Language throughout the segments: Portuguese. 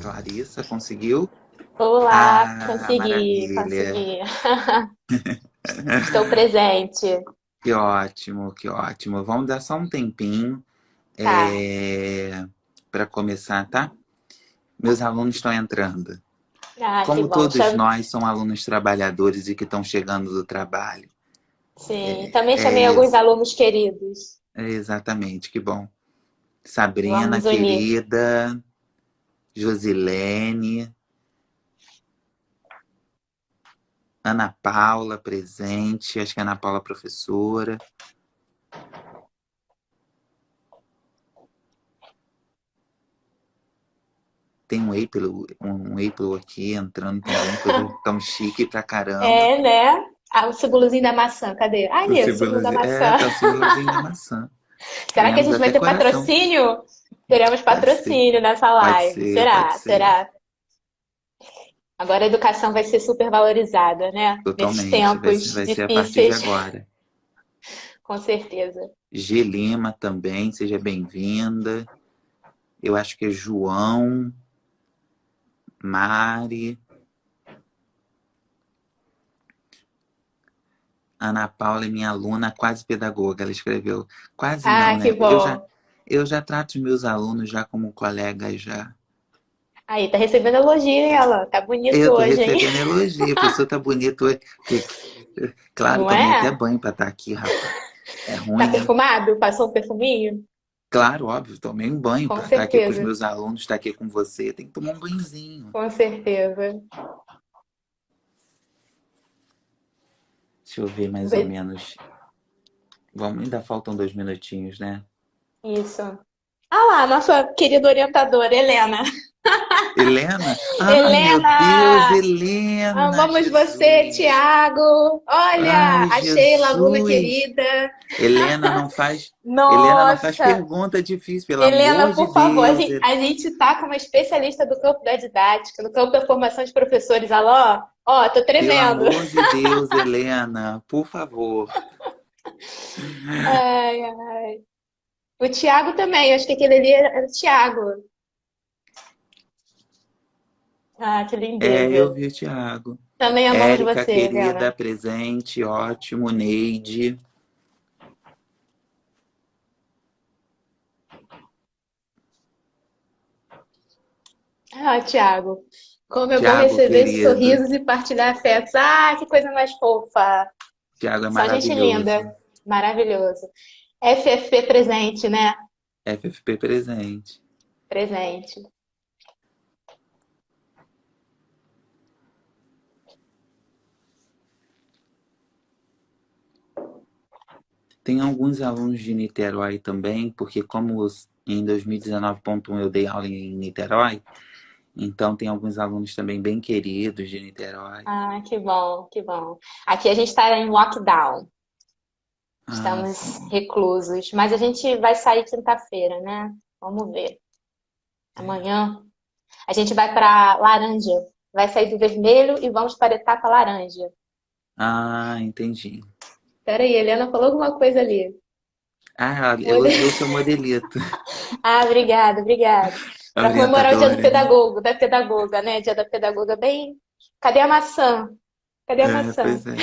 Clarissa, conseguiu? Olá, Ah, consegui, maravilha. consegui. Estou presente. Que ótimo, que ótimo. Vamos dar só um tempinho Tá. para começar, tá? Meus alunos estão entrando. Ah, que Como bom. todos nós são alunos trabalhadores e que estão chegando do trabalho. Sim, também É chamei alguns isso. alunos queridos. É exatamente, que bom. Sabrina, Vamos unir. querida, Josilene, Ana Paula presente, acho que a Ana Paula é professora. Tem um April aqui entrando também, coisa tão chique pra caramba. É, né? Ah, o símbolozinho da maçã, cadê? O Aí, o símbolo da símbolozinho, maçã. tá o símbolozinho da maçã. Será que a Ganhamos gente vai até ter coração. patrocínio? Teremos Pode ser, patrocínio nessa pode live. ser, pode Será? ser. Será? Agora a educação vai ser super valorizada, né? Nesses Totalmente. tempos Vai ser a partir de difíceis, agora. com certeza. G Lima também, seja bem-vinda. Eu acho que é João, Mari, Ana Paula é minha aluna, quase pedagoga. Ela escreveu, quase não, Ah, que né? bom. Eu já trato os meus alunos já como colegas já. Aí, tá recebendo elogio, hein, ela? Tá bonito Eu tô hoje, hein? recebendo elogio. A pessoa tá bonita hoje. Claro, Não tomei até é? banho pra estar aqui, rapaz. É Tá ruim, né? perfumado? Passou um perfuminho? Claro, óbvio, tomei um banho Com pra estar aqui com os certeza, meus alunos, estar aqui com você. Tem que tomar um banhozinho. com certeza. Deixa eu ver mais ou menos. Vamos, ainda faltam 2 minutinhos, né? Isso. Ah lá, nossa querida orientadora, Helena. Helena? Ai, meu Deus, Helena! Helena! Amamos você, Jesus! Tiago. Olha, Ai, a Sheila, aluna Jesus! querida. Helena não faz. Helena não faz Nossa, pergunta difícil, pelo amor Helena, de por favor, Deus. a gente tá com uma especialista do campo da didática, no campo da formação de professores. Alô? Ó, tô Pelo tremendo. amor de Deus, Helena, por favor. Ai, ai. O Thiago também, acho que aquele ali era o Thiago. Ah, que É, lindeza. eu vi o Thiago. Também amamos Érica, você, querida, Helena. presente, ótimo. Neide. Ah, Thiago, como é bom Thiago, receber querido. sorrisos e partilhar afetos. Ah, que coisa mais fofa. Thiago é Só gente maravilhoso. linda. Maravilhoso. FFP presente, né? FFP presente. Presente. Tem alguns alunos de Niterói também, porque em 2019.1 eu dei aula em Niterói, então tem alguns alunos também bem queridos de Niterói. Ah, que bom, que bom. Aqui a gente está em lockdown. Ah, Estamos sim. reclusos. Mas a gente vai sair quinta-feira, né? Vamos ver. Amanhã. A gente vai para laranja. Vai sair do vermelho e vamos para a etapa laranja. Ah, entendi. Pera aí, Helena falou alguma coisa ali. Ah, Mode- elogiou seu modelito. Ah, obrigada, obrigada. A Para comemorar o dia do orientadora, né? pedagogo, da pedagoga, né? Dia da pedagoga bem. Cadê a maçã? Cadê a É, maçã? pois é.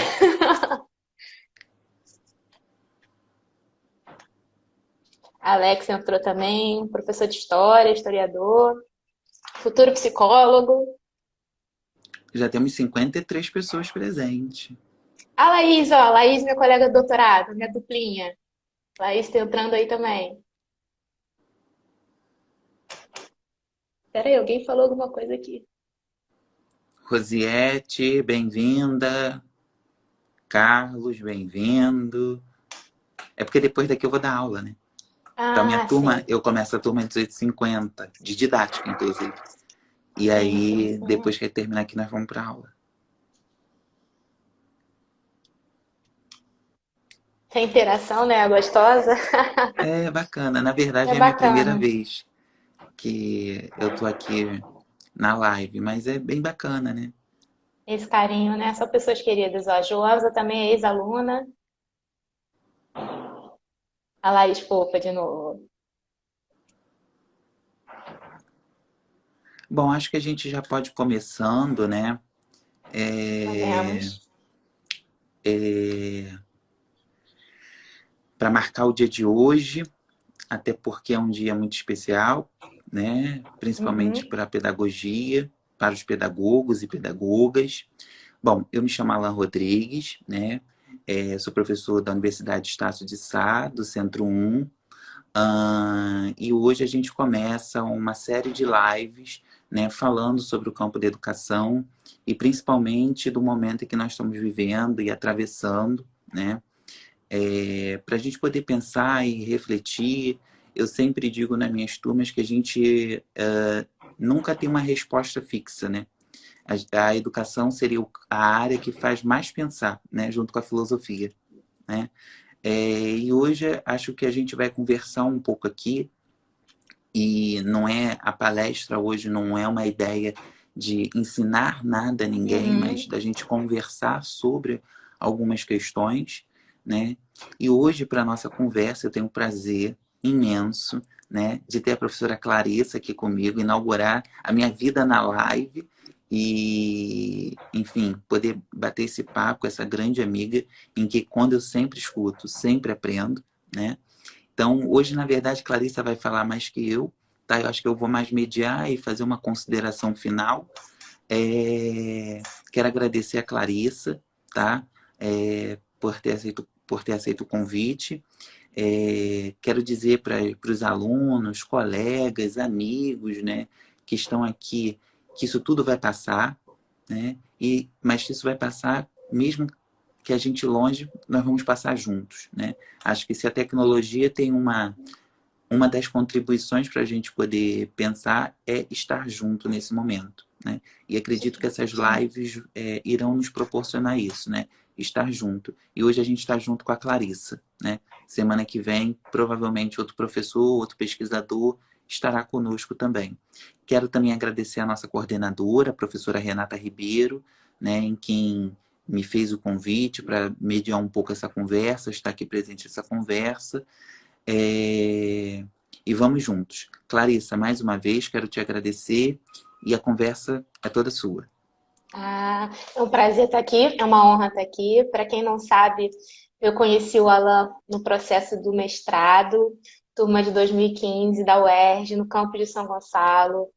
Alex entrou também, professor de história, historiador, futuro psicólogo. Já temos 53 pessoas presentes. A Laís, ó, Laís, minha colega de doutorado, minha duplinha. Laís tá entrando aí também. Pera aí, alguém falou alguma coisa aqui. Rosiette, bem-vinda. Carlos, bem-vindo. É porque depois daqui eu vou dar aula, né? Então, minha Ah, turma, sim. eu começo a turma às 18h50, de didática, inclusive. E Sim, sim, aí, sim. depois que terminar aqui, nós vamos para aula. Tem interação, né? Gostosa. É bacana. Na verdade, É é a minha primeira bacana. vez. que eu tô aqui na live, mas é bem bacana, né? Esse carinho, né? São pessoas queridas. Ó, a Joelza também é ex-aluna. A Laís fofa de novo. Bom, acho que a gente já pode ir começando, né? É, Podemos. é, para marcar o dia de hoje, até porque é um dia muito especial, né? Principalmente Uhum. para a pedagogia, para os pedagogos e pedagogas. Bom, eu me chamo Alan Rodrigues, né? Sou professor da Universidade Estácio de Sá, do Centro 1. E hoje a gente começa uma série de lives, né, falando sobre o campo da educação e principalmente do momento em que nós estamos vivendo e atravessando, né? Para a gente poder pensar e refletir, eu sempre digo nas minhas turmas que a gente nunca tem uma resposta fixa, né? A educação seria a área que faz mais pensar, né, junto com a filosofia, né? E hoje acho que a gente vai conversar um pouco aqui, e não é a palestra hoje não é uma ideia de ensinar nada a ninguém, mas Uhum. da gente conversar sobre algumas questões, né? E hoje, para a nossa conversa, eu tenho um prazer imenso, né, de ter a professora Clarissa aqui comigo, inaugurar a minha vida na live e, enfim, poder bater esse papo com essa grande amiga em que, quando eu sempre escuto, sempre aprendo, né? Então, hoje, na verdade, Clarissa vai falar mais que eu, tá? Eu acho que eu vou mais mediar e fazer uma consideração final. Quero agradecer a Clarissa, tá? Por ter aceito o convite. Quero dizer para os alunos, colegas, amigos, né, que estão aqui, que isso tudo vai passar, né? Mas que isso vai passar mesmo que a gente longe, nós vamos passar juntos, né? Acho que se a tecnologia tem uma das contribuições para a gente poder pensar é estar junto nesse momento, né? E acredito que essas Sim. lives irão nos proporcionar isso, né? Estar junto. E hoje a gente está junto com a Clarissa, né? Semana que vem, provavelmente outro professor, outro pesquisador estará conosco também. Quero também agradecer a nossa coordenadora, a professora Renata Ribeiro, né, em quem me fez o convite para mediar um pouco essa conversa, estar aqui presente nessa conversa. E vamos juntos. Clarissa, mais uma vez, quero te agradecer e a conversa é toda sua. Ah, é um prazer estar aqui, é uma honra estar aqui. Para quem não sabe, eu conheci o Alan no processo do mestrado, turma de 2015 da UERJ, no campus de São Gonçalo.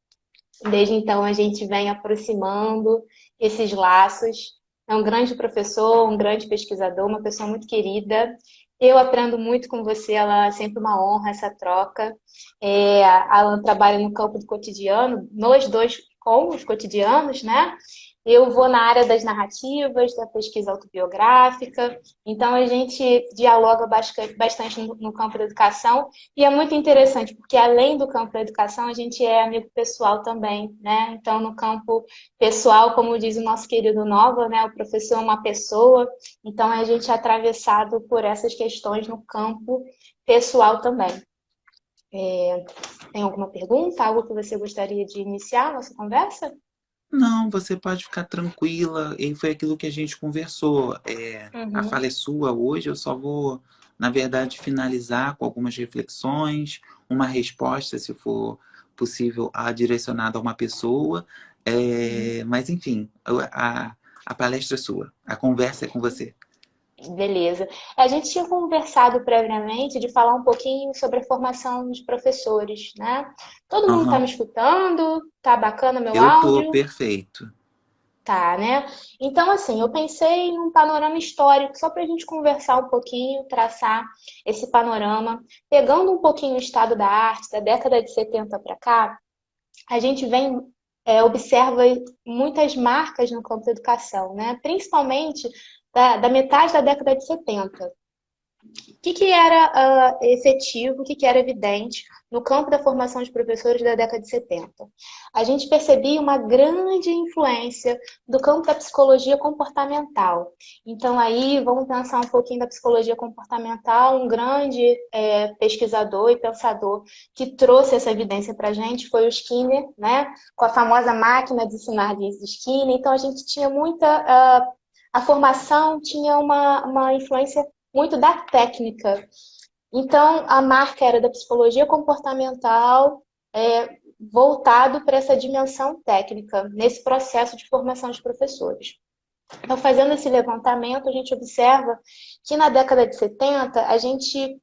Desde então a gente vem aproximando esses laços. É um grande professor, um grande pesquisador, uma pessoa muito querida. Eu aprendo muito com você, ela é sempre uma honra essa troca. A Alan trabalha no campo do cotidiano, nós dois com os cotidianos, né? Eu vou na área das narrativas, da pesquisa autobiográfica, então a gente dialoga bastante no campo da educação e é muito interessante, porque além do campo da educação, a gente é amigo pessoal também, né? Então, no campo pessoal, como diz o nosso querido Nova, né? O professor é uma pessoa, então a gente é atravessado por essas questões no campo pessoal também. Tem alguma pergunta, algo que você gostaria de iniciar a nossa conversa? Não, você pode ficar tranquila. E foi aquilo que a gente conversou. A Uhum. fala é sua hoje, eu só vou, na verdade, finalizar com algumas reflexões, uma resposta, se for possível, direcionada a uma pessoa. Mas, enfim, a palestra é sua. A conversa é com você. Beleza. A gente tinha conversado previamente de falar um pouquinho sobre a formação de professores, né? Todo mundo está me Aham. escutando? Tá bacana meu Eu tô áudio? perfeito. Tá, né? Então, assim, eu pensei num panorama histórico, só para a gente conversar um pouquinho, traçar esse panorama, pegando um pouquinho o estado da arte, da década de 70 para cá, a gente observa muitas marcas no campo da educação, né? Principalmente da metade da década de 70. que era efetivo, o que era evidente no campo da formação de professores da década de 70? A gente percebia uma grande influência do campo da psicologia comportamental. Então, aí, vamos pensar um pouquinho da psicologia comportamental. Um grande pesquisador e pensador que trouxe essa evidência para a gente foi o Skinner, né? Com a famosa máquina de ensinar de Skinner. Então, a gente tinha muita. A formação tinha uma influência muito da técnica. Então, a marca era da psicologia comportamental, voltado para essa dimensão técnica, nesse processo de formação de professores. Então, fazendo esse levantamento, a gente observa que na década de 70, a gente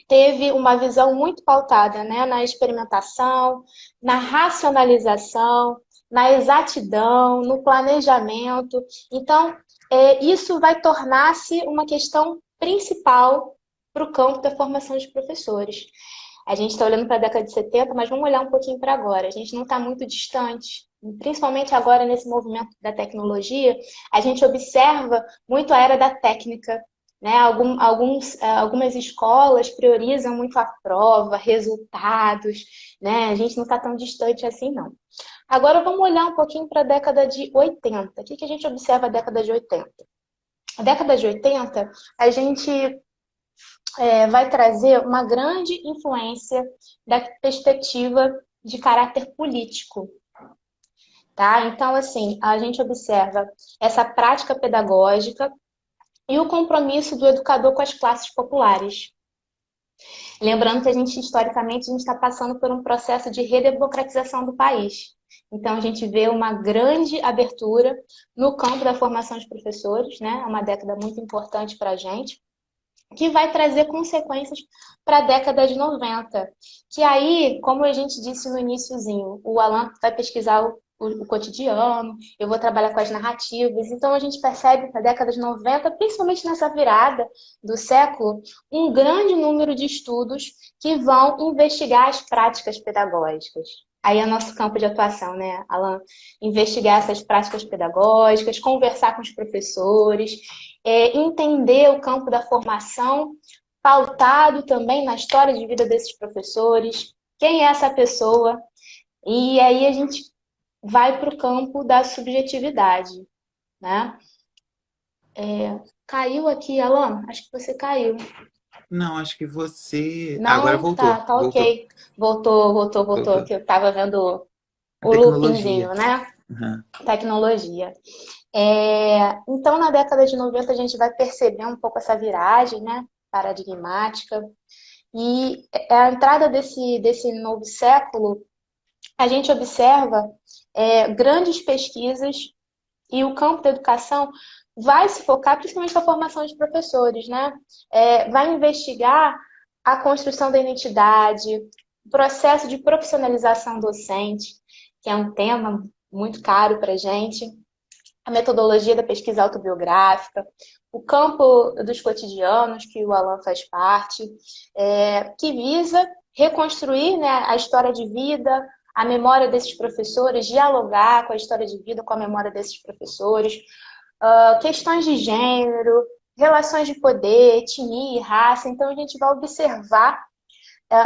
teve uma visão muito pautada, né, na experimentação, na racionalização, na exatidão, no planejamento. Então, isso vai tornar-se uma questão principal para o campo da formação de professores. A gente está olhando para a década de 70, mas vamos olhar um pouquinho para agora. A gente não está muito distante, principalmente agora nesse movimento da tecnologia, a gente observa muito a era da técnica, né? Algumas escolas priorizam muito a prova, resultados, né? A gente não está tão distante assim, não. Agora vamos olhar um pouquinho para a década de 80. O que a gente observa na década de 80? A década de 80, a gente vai trazer uma grande influência da perspectiva de caráter político. Tá? Então, assim, a gente observa essa prática pedagógica e o compromisso do educador com as classes populares. Lembrando que historicamente, a gente está passando por um processo de redemocratização do país. Então, a gente vê uma grande abertura no campo da formação de professores, né? É uma década muito importante para a gente, que vai trazer consequências para a década de 90. Que aí, como a gente disse no iniciozinho, o Alan vai pesquisar o cotidiano, eu vou trabalhar com as narrativas. Então, a gente percebe na década de 90, principalmente nessa virada do século, um grande número de estudos que vão investigar as práticas pedagógicas. Aí é nosso campo de atuação, né, Alan? Investigar essas práticas pedagógicas, conversar com os professores, entender o campo da formação, pautado também na história de vida desses professores, quem é essa pessoa, e aí a gente vai para o campo da subjetividade, né? Caiu aqui, Alan? Acho que você caiu. Não, acho que você. Agora Não? voltou. Tá Voltou. ok. Voltou, Voltou. que eu tava vendo A o loopingzinho, tecnologia. né? Uhum. Tecnologia. Então, na década de 90, a gente vai perceber um pouco essa viragem, né? Paradigmática. E a entrada desse novo século, a gente observa grandes pesquisas e o campo da educação vai se focar principalmente na formação de professores, né? Vai investigar a construção da identidade, o processo de profissionalização docente, que é um tema muito caro para a gente, a metodologia da pesquisa autobiográfica, o campo dos cotidianos, que o Alan faz parte, que visa reconstruir, né, a história de vida, a memória desses professores, dialogar com a história de vida, com a memória desses professores, questões de gênero, relações de poder, etnia e raça. Então, a gente vai observar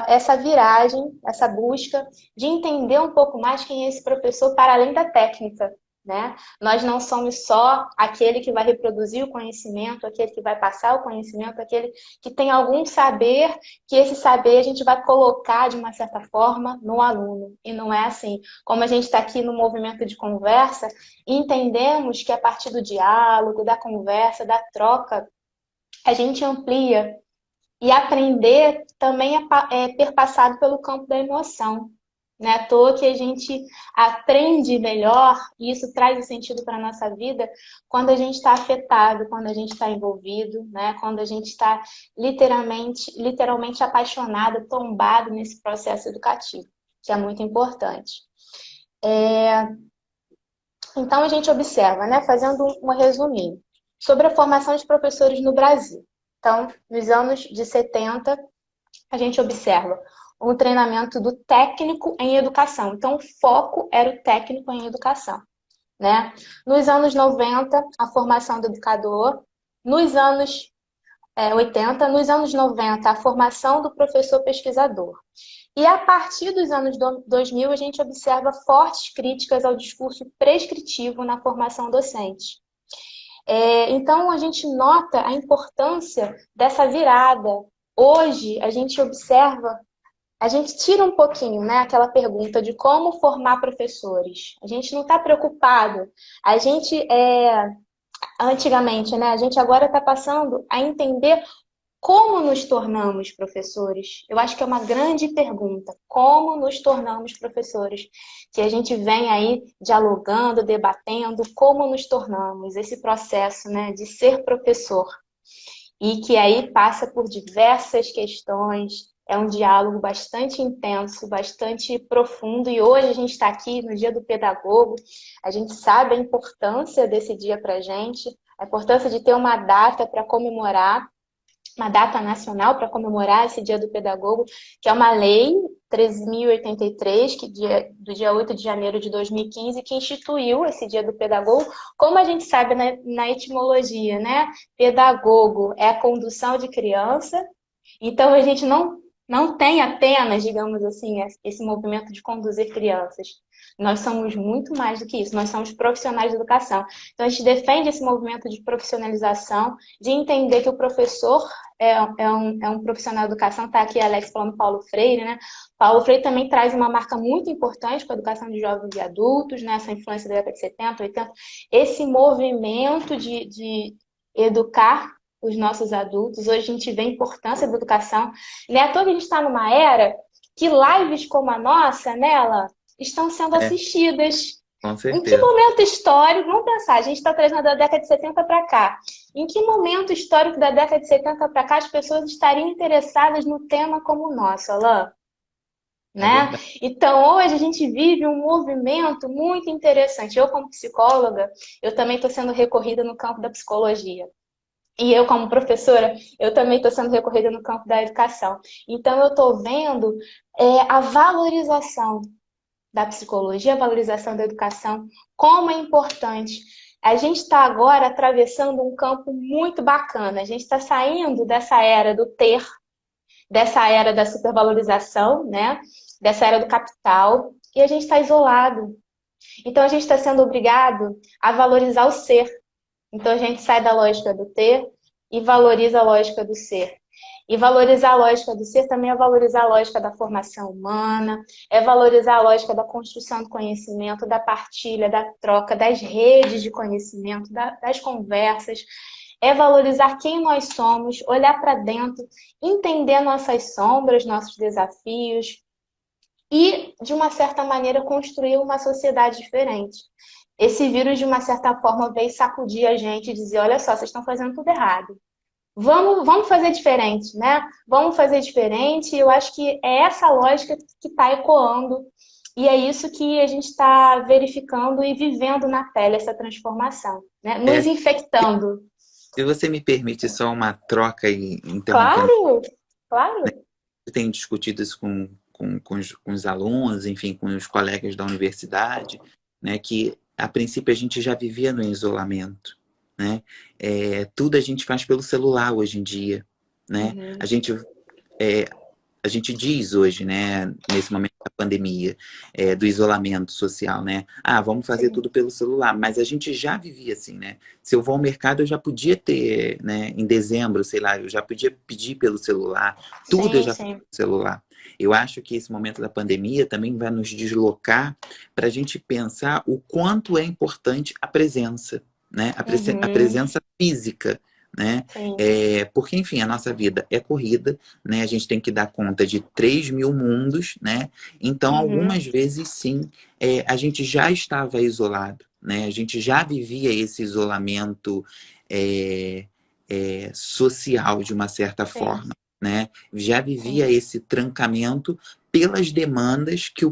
essa viragem, essa busca de entender um pouco mais quem é esse professor para além da técnica, né? Nós não somos só aquele que vai reproduzir o conhecimento, aquele que vai passar o conhecimento, aquele que tem algum saber, que esse saber a gente vai colocar de uma certa forma no aluno. E não é assim. Como a gente está aqui no movimento de conversa, entendemos que a partir do diálogo, da conversa, da troca, a gente amplia. E aprender também é perpassado pelo campo da emoção. Não é à toa que a gente aprende melhor, e isso traz o sentido para a nossa vida, quando a gente está afetado, quando a gente está envolvido, né? Quando a gente está literalmente apaixonado, tombado nesse processo educativo, que é muito importante. Então, a gente observa, né? Fazendo um resuminho, sobre a formação de professores no Brasil. Então, nos anos de 70, a gente observa um treinamento do técnico em educação. Então, o foco era o técnico em educação, né? Nos anos 90, a formação do educador. Nos anos 80, nos anos 90, a formação do professor pesquisador. E a partir dos anos 2000, a gente observa fortes críticas ao discurso prescritivo na formação docente. Então, a gente nota a importância dessa virada. Hoje, a gente observa, a gente tira um pouquinho, né, aquela pergunta de como formar professores. A gente não está preocupado. A gente, antigamente, né, a gente agora está passando a entender como nos tornamos professores? Eu acho que é uma grande pergunta. Como nos tornamos professores? Que a gente vem aí dialogando, debatendo como nos tornamos, esse processo, né, de ser professor. E que aí passa por diversas questões. É um diálogo bastante intenso, bastante profundo. E hoje a gente está aqui no Dia do Pedagogo. A gente sabe a importância desse dia para a gente, a importância de ter uma data para comemorar, uma data nacional para comemorar esse Dia do Pedagogo, que é uma lei 13.083, do dia 8 de janeiro de 2015, que instituiu esse Dia do Pedagogo. Como a gente sabe na etimologia, né? Pedagogo é a condução de criança, então a gente não tem apenas, digamos assim, esse movimento de conduzir crianças. Nós somos muito mais do que isso, nós somos profissionais de educação. Então, a gente defende esse movimento de profissionalização, de entender que o professor é um profissional de educação. Está aqui a Alex falando Paulo Freire, né? Paulo Freire também traz uma marca muito importante para a educação de jovens e adultos, né? Essa influência da década de 70, 80. Esse movimento de educar os nossos adultos. Hoje a gente vê a importância da educação. Não é à toa que a gente está numa era que lives como a nossa, nela, estão sendo É, assistidas. com Em que certeza. momento histórico, vamos pensar, a gente está trazendo da década de 70 para cá. Em que momento histórico da década de 70 para cá as pessoas estariam interessadas no tema como o nosso, Alain? É Né? verdade. Então, hoje a gente vive um movimento muito interessante. Eu, como psicóloga, eu também estou sendo recorrida no campo da psicologia. E eu, como professora, eu também estou sendo recorrida no campo da educação. Então, eu estou vendo a valorização da psicologia, a valorização da educação, como é importante. A gente está agora atravessando um campo muito bacana. A gente está saindo dessa era do ter, dessa era da supervalorização, né? Dessa era do capital, e a gente está isolado. Então, a gente está sendo obrigado a valorizar o ser. Então a gente sai da lógica do ter e valoriza a lógica do ser. E valorizar a lógica do ser também é valorizar a lógica da formação humana, é valorizar a lógica da construção do conhecimento, da partilha, da troca, das redes de conhecimento, das conversas. É valorizar quem nós somos, olhar para dentro, entender nossas sombras, nossos desafios e, de uma certa maneira, construir uma sociedade diferente. Esse vírus, de uma certa forma, veio sacudir a gente e dizer, olha só, vocês estão fazendo tudo errado. Vamos fazer diferente, né? Vamos fazer diferente. Eu acho que é essa lógica que está ecoando e é isso que a gente está verificando e vivendo na pele, essa transformação, né? É, Nos infectando. se você me permite só uma troca e interrompendo, Claro, claro. eu tenho discutido isso com os alunos, enfim, com os colegas da universidade, né, que a princípio a gente já vivia no isolamento, né? Tudo a gente faz pelo celular hoje em dia, né? Uhum, É, a gente diz hoje, né, nesse momento da pandemia, do isolamento social, né? Ah, vamos fazer sim, tudo pelo celular, mas a gente já vivia assim, né? Se eu vou ao mercado, eu já podia ter, né, em dezembro, sei lá, eu já podia pedir pelo celular, tudo eu sim, já fazia sim. pelo celular. Eu acho que esse momento da pandemia também vai nos deslocar para a gente pensar o quanto é importante a presença, né? A Uhum, presença física, né? sim. Porque, enfim, a nossa vida é corrida, né? A gente tem que dar conta de 3.000 mundos, né? Então, Uhum, algumas vezes, sim, a gente já estava isolado, né? A gente já vivia esse isolamento é, social, de uma certa sim. forma, né? Já vivia Sim. esse trancamento pelas demandas que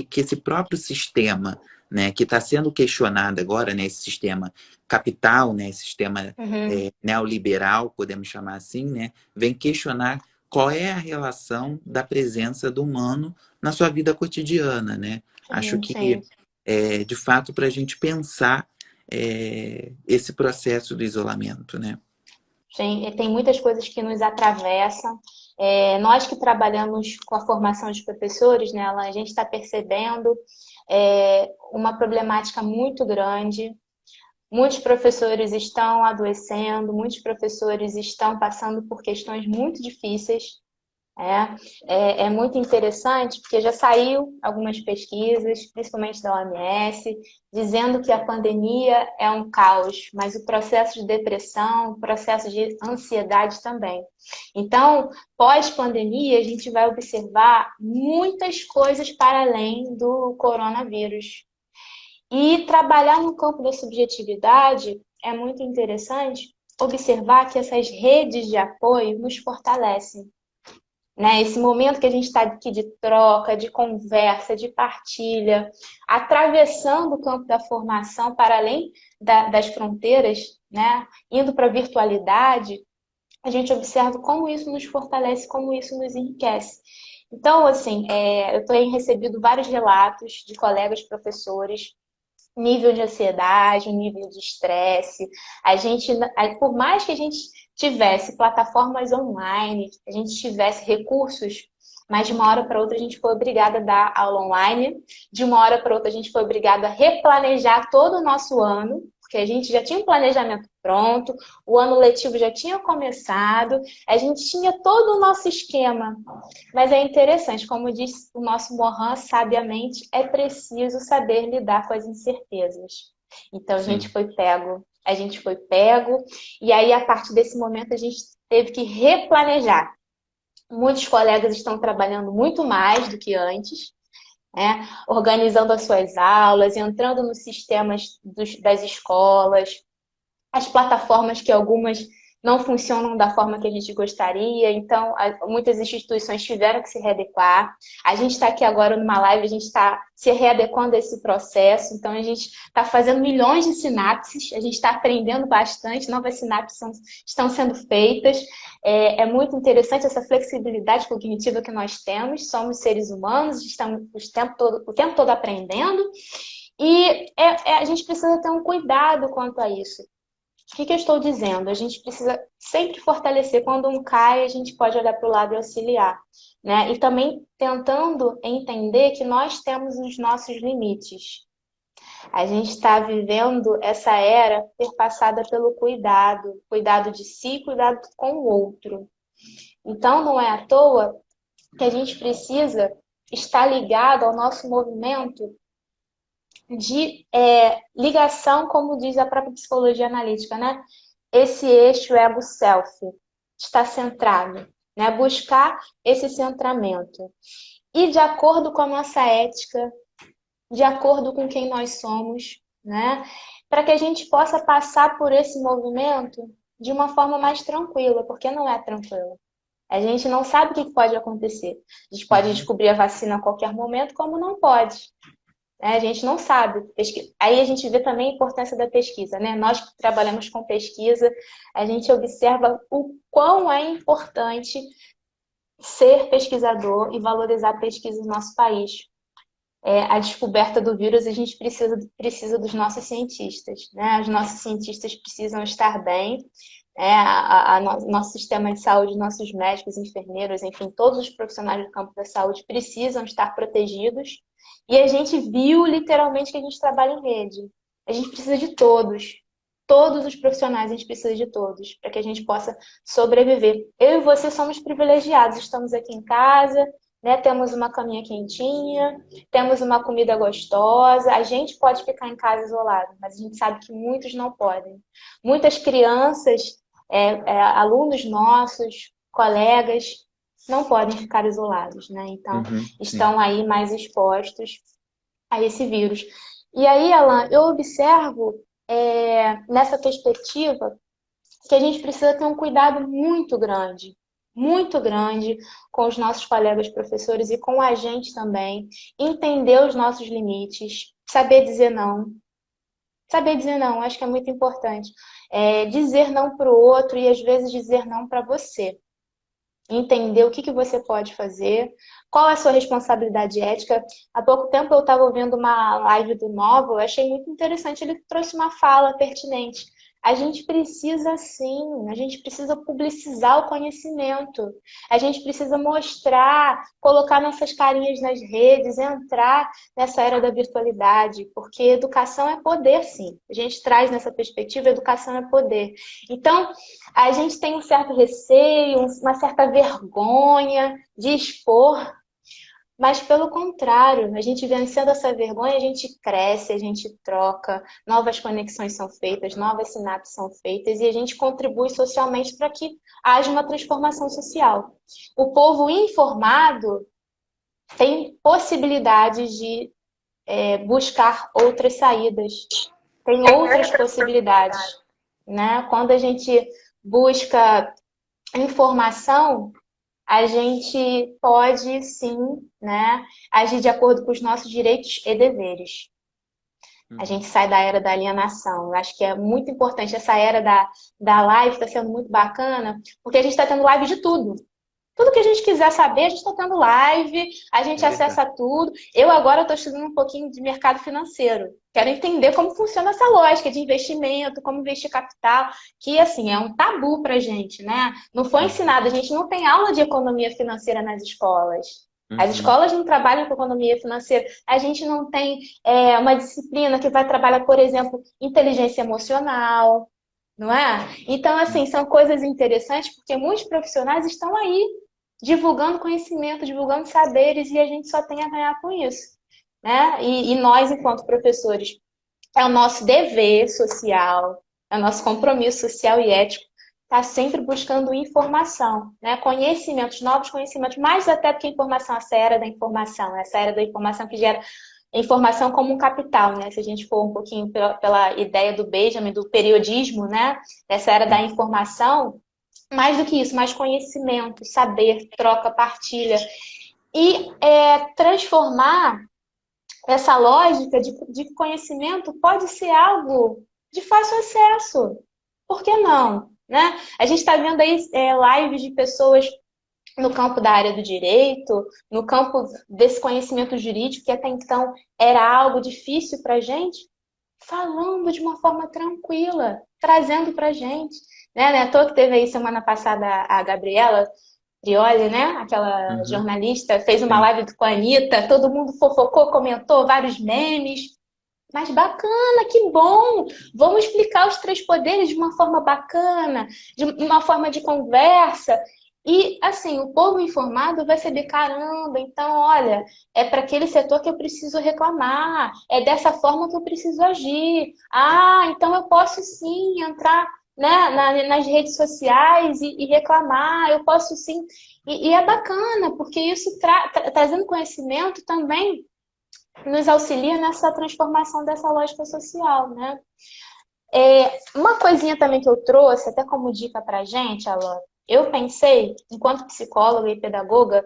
que esse próprio sistema, né, que está sendo questionado agora, né, esse sistema capital, né, esse sistema Uhum, neoliberal, podemos chamar assim, né, vem questionar qual é a relação da presença do humano na sua vida cotidiana, né? Acho sim, que, sim. de fato, para a gente pensar esse processo do isolamento, né? Tem muitas coisas que nos atravessam. Nós que trabalhamos com a formação de professores, né, a gente está percebendo uma problemática muito grande. Muitos professores estão adoecendo, muitos professores estão passando por questões muito difíceis. É muito interessante porque já saiu algumas pesquisas, principalmente da OMS, dizendo que a pandemia é um caos, mas o processo de depressão, o processo de ansiedade também. Então, pós-pandemia, a gente vai observar muitas coisas para além do coronavírus. E trabalhar no campo da subjetividade é muito interessante observar que essas redes de apoio nos fortalecem, né? Esse momento que a gente está aqui de troca, de conversa, de partilha, atravessando o campo da formação para além das fronteiras, né? Indo para a virtualidade, a gente observa como isso nos fortalece, como isso nos enriquece. Então, assim, eu tenho recebido vários relatos de colegas professores, nível de ansiedade, nível de estresse. Por mais que a gente tivesse plataformas online, a gente tivesse recursos, mas de uma hora para outra a gente foi obrigada a dar aula online, de uma hora para outra a gente foi obrigada a replanejar todo o nosso ano, porque a gente já tinha um planejamento pronto, o ano letivo já tinha começado, a gente tinha todo o nosso esquema. Mas é interessante, como diz o nosso Mohan sabiamente, é preciso saber lidar com as incertezas. Então Sim. a gente foi pego, e aí a partir desse momento a gente teve que replanejar. Muitos colegas estão trabalhando muito mais do que antes, né? Organizando as suas aulas, entrando nos sistemas das escolas, as plataformas que algumas não funcionam da forma que a gente gostaria, então muitas instituições tiveram que se readequar. A gente está aqui agora numa live, a gente está se readequando a esse processo, então a gente está fazendo milhões de sinapses, a gente está aprendendo bastante, novas sinapses estão sendo feitas. É muito interessante essa flexibilidade cognitiva que nós temos, somos seres humanos, estamos o tempo todo aprendendo, e a gente precisa ter um cuidado quanto a isso. O que eu estou dizendo? A gente precisa sempre fortalecer. Quando um cai, a gente pode olhar para o lado e auxiliar, né? E também tentando entender que nós temos os nossos limites. A gente está vivendo essa era perpassada pelo cuidado, cuidado de si, cuidado com o outro. Então, não é à toa que a gente precisa estar ligado ao nosso movimento de ligação, como diz a própria psicologia analítica, né? Esse eixo ego-self está centrado, né? Buscar esse centramento. E de acordo com a nossa ética, de acordo com quem nós somos, né? Para que a gente possa passar por esse movimento de uma forma mais tranquila, porque não é tranquila. A gente não sabe o que pode acontecer. A gente pode Uhum. descobrir a vacina a qualquer momento, como não pode. A gente não sabe. Aí a gente vê também a importância da pesquisa, né? Nós que trabalhamos com pesquisa, a gente observa o quão é importante ser pesquisador e valorizar a pesquisa no nosso país. A descoberta do vírus, a gente precisa dos nossos cientistas, né? Os nossos cientistas precisam estar bem, nosso sistema de saúde, nossos médicos, enfermeiros, enfim, todos os profissionais do campo da saúde precisam estar protegidos. E a gente viu literalmente que a gente trabalha em rede. A gente precisa de todos. Todos os profissionais, a gente precisa de todos, para que a gente possa sobreviver. Eu e você somos privilegiados, estamos aqui em casa, né? Temos uma caminha quentinha, temos uma comida gostosa. A gente pode ficar em casa isolado, mas a gente sabe que muitos não podem. Muitas crianças, alunos nossos, colegas, não podem ficar isolados, né? Então, Uhum. Sim. estão aí mais expostos a esse vírus. E aí, Alan, eu observo nessa perspectiva que a gente precisa ter um cuidado muito grande com os nossos colegas professores e com a gente também, entender os nossos limites, saber dizer não. Saber dizer não, acho que é muito importante. Dizer não para o outro e às vezes dizer não para você. Entender o que você pode fazer, qual é a sua responsabilidade ética. Há pouco tempo eu estava ouvindo uma live do Novo, eu achei muito interessante, ele trouxe uma fala pertinente. A gente precisa sim, a gente precisa publicizar o conhecimento, a gente precisa mostrar, colocar nossas carinhas nas redes, entrar nessa era da virtualidade, porque educação é poder, sim. A gente traz nessa perspectiva, educação é poder. Então, a gente tem um certo receio, uma certa vergonha de expor, mas pelo contrário, a gente vencendo essa vergonha, a gente cresce, a gente troca, novas conexões são feitas, novas sinapses são feitas e a gente contribui socialmente para que haja uma transformação social. O povo informado tem possibilidades de buscar outras saídas, tem outras possibilidades, né? Quando a gente busca informação, a gente pode sim, né, agir de acordo com os nossos direitos e deveres. A Uhum. gente sai da era da alienação. Eu acho que é muito importante. Essa era da live está sendo muito bacana, porque a gente está tendo live de tudo. Tudo que a gente quiser saber, a gente está tendo live, a gente É verdade. acessa tudo. Eu agora estou estudando um pouquinho de mercado financeiro. Quero entender como funciona essa lógica de investimento, como investir capital, que assim é um tabu para a gente, né? Não foi Uhum. ensinado, a gente não tem aula de economia financeira nas escolas. As Uhum. escolas não trabalham com economia financeira. A gente não tem uma disciplina que vai trabalhar, por exemplo, inteligência emocional, não é? Então, assim, são coisas interessantes porque muitos profissionais estão aí divulgando conhecimento, divulgando saberes e a gente só tem a ganhar com isso, né? E nós, enquanto professores, é o nosso dever social, é o nosso compromisso social e ético estar sempre buscando informação, né? Conhecimentos, novos conhecimentos, mais até do que informação, essa era da informação que gera informação como um capital, né? Se a gente for um pouquinho pela ideia do Benjamin, do periodismo, né? Essa era da Sim. informação, mais do que isso, mais conhecimento, saber, troca, partilha. E transformar essa lógica de conhecimento pode ser algo de fácil acesso. Por que não? Né? A gente está vendo aí lives de pessoas no campo da área do direito, no campo desse conhecimento jurídico, que até então era algo difícil para a gente, falando de uma forma tranquila, trazendo para a gente. Né? Não é à toa que teve aí semana passada a Gabriela Prioli, né? Aquela Uhum. jornalista, fez uma Sim. live com a Anitta, todo mundo fofocou, comentou vários memes. Mas bacana, que bom! Vamos explicar os três poderes de uma forma bacana, de uma forma de conversa. E assim, o povo informado vai saber, caramba, então olha, é para aquele setor que eu preciso reclamar, é dessa forma que eu preciso agir. Ah, então eu posso sim entrar, né, nas redes sociais e reclamar, eu posso sim. E é bacana, porque isso trazendo conhecimento também nos auxilia nessa transformação dessa lógica social, né? Uma coisinha também que eu trouxe, até como dica pra gente, Alan, eu pensei, enquanto psicóloga e pedagoga,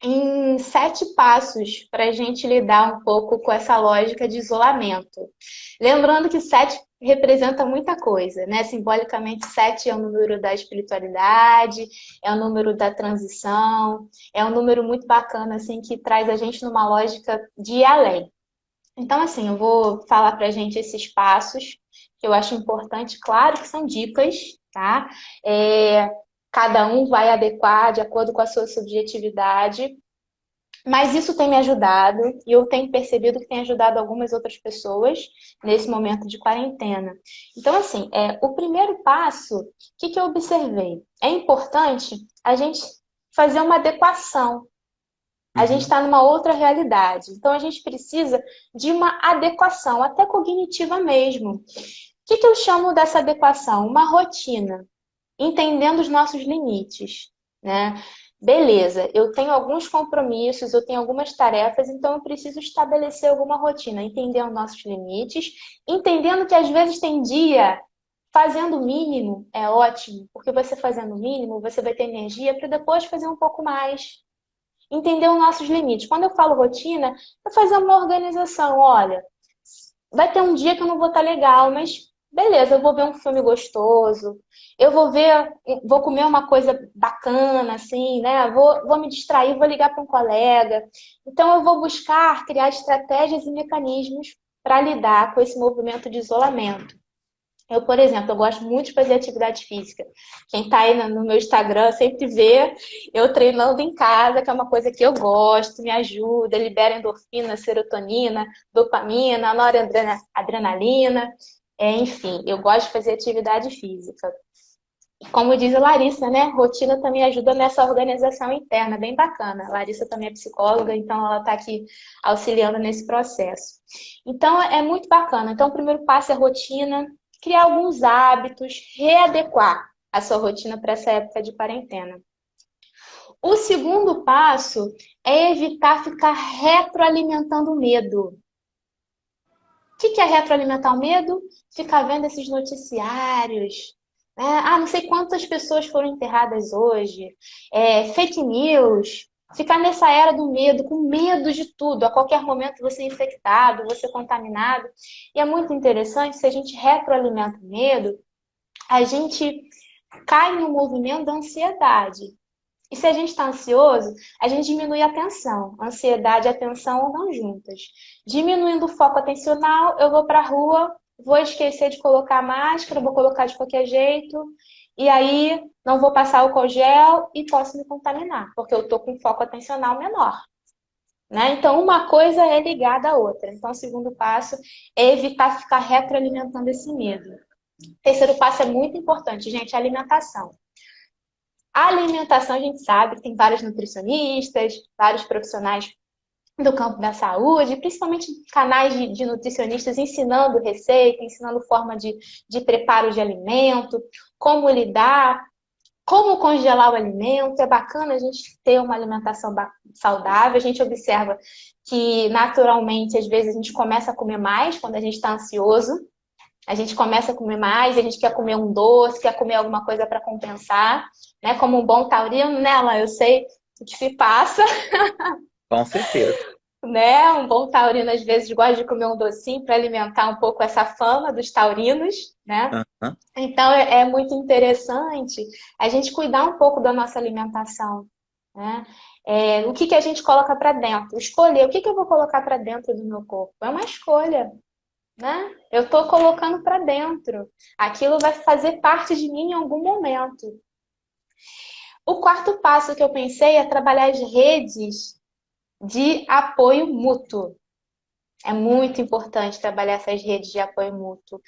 em 7 passos para a gente lidar um pouco com essa lógica de isolamento. Lembrando que 7 representa muita coisa, né? Simbolicamente, 7 é o número da espiritualidade, é o número da transição, é um número muito bacana, assim, que traz a gente numa lógica de ir além. Então, assim, eu vou falar para a gente esses passos que eu acho importante, claro que são dicas, tá? É, cada um vai adequar de acordo com a sua subjetividade, mas isso tem me ajudado e eu tenho percebido que tem ajudado algumas outras pessoas nesse momento de quarentena. Então, assim, o primeiro passo, o que eu observei? É importante a gente fazer uma adequação. A gente Uhum. está numa outra realidade. Então, a gente precisa de uma adequação, até cognitiva mesmo. O que eu chamo dessa adequação? Uma rotina, entendendo os nossos limites, né? Beleza, eu tenho alguns compromissos, eu tenho algumas tarefas, então eu preciso estabelecer alguma rotina, entender os nossos limites, entendendo que às vezes tem dia fazendo o mínimo é ótimo, porque você fazendo o mínimo, você vai ter energia para depois fazer um pouco mais. Entender os nossos limites. Quando eu falo rotina, é fazer uma organização. Olha, vai ter um dia que eu não vou estar legal, mas beleza, eu vou ver um filme gostoso, eu vou comer uma coisa bacana, assim, né? Vou me distrair, vou ligar para um colega. Então, eu vou buscar criar estratégias e mecanismos para lidar com esse movimento de isolamento. Eu, por exemplo, eu gosto muito de fazer atividade física. Quem tá aí no meu Instagram sempre vê eu treinando em casa, que é uma coisa que eu gosto, me ajuda, libera endorfina, serotonina, dopamina, noradrenalina, enfim, eu gosto de fazer atividade física. E como diz a Larissa, né? Rotina também ajuda nessa organização interna, bem bacana. A Larissa também é psicóloga, então ela está aqui auxiliando nesse processo. Então é muito bacana. Então o primeiro passo é rotina, criar alguns hábitos, readequar a sua rotina para essa época de quarentena. O segundo passo é evitar ficar retroalimentando o medo. O que é retroalimentar o medo? Ficar vendo esses noticiários. Né? Ah, não sei quantas pessoas foram enterradas hoje. Fake news. Ficar nessa era do medo, com medo de tudo. A qualquer momento você é infectado, você é contaminado. E é muito interessante, se a gente retroalimenta o medo, a gente cai no movimento da ansiedade. E se a gente está ansioso, a gente diminui a atenção. Ansiedade e atenção andam juntas. Diminuindo o foco atencional, eu vou para a rua, vou esquecer de colocar a máscara, vou colocar de qualquer jeito, e aí não vou passar álcool gel e posso me contaminar, porque eu estou com foco atencional menor. Né? Então, uma coisa é ligada à outra. Então, o segundo passo é evitar ficar retroalimentando esse medo. O terceiro passo é muito importante, gente, a alimentação. A alimentação, a gente sabe, tem vários nutricionistas, vários profissionais do campo da saúde, principalmente canais de nutricionistas ensinando receita, ensinando forma de preparo de alimento, como lidar, como congelar o alimento. É bacana a gente ter uma alimentação saudável. A gente observa que, naturalmente, às vezes a gente começa a comer mais quando a gente está ansioso. A gente começa a comer mais, a gente quer comer um doce, quer comer alguma coisa para compensar, né? Como um bom taurino, né, Alan? Eu sei o que se passa, Com certeza. né? Um bom taurino às vezes gosta de comer um docinho para alimentar um pouco essa fama dos taurinos, né? Aham. Então é muito interessante a gente cuidar um pouco da nossa alimentação, né? O que a gente coloca para dentro? Escolher o que eu vou colocar para dentro do meu corpo. É uma escolha, né? Eu estou colocando para dentro. Aquilo vai fazer parte de mim em algum momento. O quarto passo que eu pensei é trabalhar as redes de apoio mútuo. É muito importante trabalhar essas redes de apoio mútuo.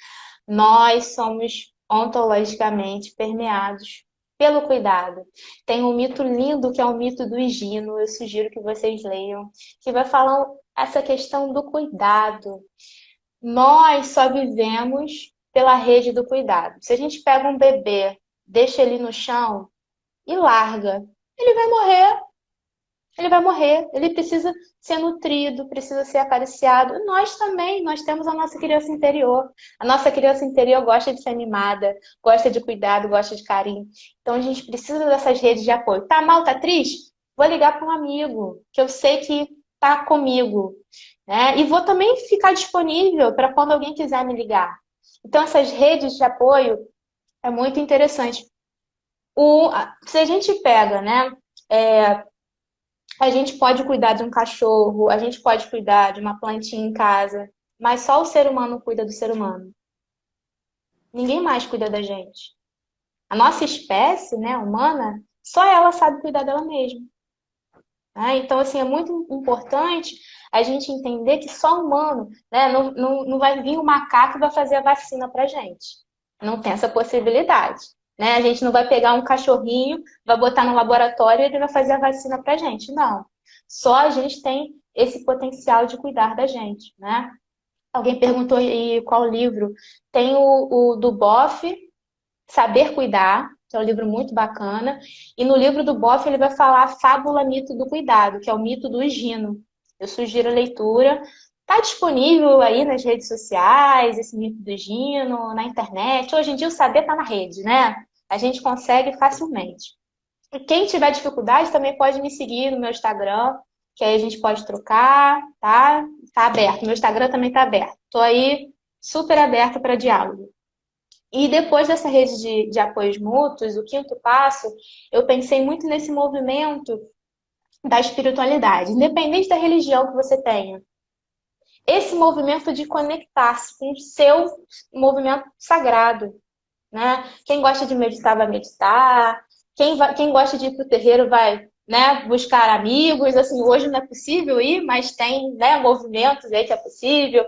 Nós somos ontologicamente permeados pelo cuidado. Tem um mito lindo que é o mito do Higino, eu sugiro que vocês leiam, que vai falar essa questão do cuidado. Nós só vivemos pela rede do cuidado. Se a gente pega um bebê, deixa ele no chão e larga, ele vai morrer. Ele vai morrer. Ele precisa ser nutrido, precisa ser acariciado. Nós também, nós temos a nossa criança interior. A nossa criança interior gosta de ser mimada, gosta de cuidado, gosta de carinho. Então a gente precisa dessas redes de apoio. Tá mal, tá triste? Vou ligar para um amigo que eu sei que tá comigo, né? E vou também ficar disponível para quando alguém quiser me ligar. Então essas redes de apoio é muito interessante. Se a gente pega, né? A gente pode cuidar de um cachorro, a gente pode cuidar de uma plantinha em casa, mas só o ser humano cuida do ser humano. Ninguém mais cuida da gente. A nossa espécie, né, humana, só ela sabe cuidar dela mesma. Né? Então, assim, é muito importante a gente entender que só humano, né, não vai vir um macaco e vai fazer a vacina pra gente. Não tem essa possibilidade. Né? A gente não vai pegar um cachorrinho, vai botar no laboratório e ele vai fazer a vacina pra gente. Não. Só a gente tem esse potencial de cuidar da gente, né? Alguém perguntou aí qual livro. Tem o do Boff, Saber Cuidar, que é um livro muito bacana. E no livro do Boff ele vai falar a fábula mito do cuidado, que é o mito do Higino. Eu sugiro a leitura. Está disponível aí nas redes sociais, esse mito do Higino, na internet. Hoje em dia o saber está na rede, né? A gente consegue facilmente. E quem tiver dificuldade também pode me seguir no meu Instagram, que aí a gente pode trocar, tá? Tá aberto. Meu Instagram também tá aberto. Tô aí super aberta para diálogo. E depois dessa rede de apoios mútuos, o quinto passo, eu pensei muito nesse movimento da espiritualidade, independente da religião que você tenha. esse movimento de conectar-se com o seu movimento sagrado, né? Quem gosta de meditar vai meditar, quem gosta de ir para o terreiro vai, né, buscar amigos. Assim, hoje não é possível ir, mas tem, né, movimentos aí que é possível.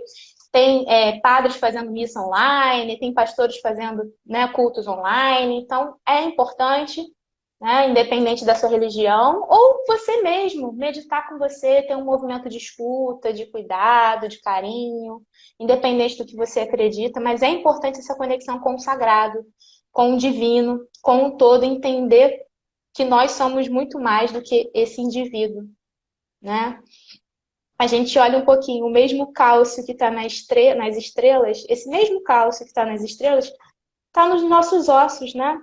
Tem padres fazendo missa online, tem pastores fazendo, né, cultos online. Então, é importante, né, independente da sua religião, ou você mesmo, meditar com você, ter um movimento de escuta, de cuidado, de carinho, independente do que você acredita, mas é importante essa conexão com o sagrado, com o divino, com o todo, entender que nós somos muito mais do que esse indivíduo, né? A gente olha um pouquinho, o mesmo cálcio que está nas estrelas, esse mesmo cálcio que está nas estrelas, está nos nossos ossos, né?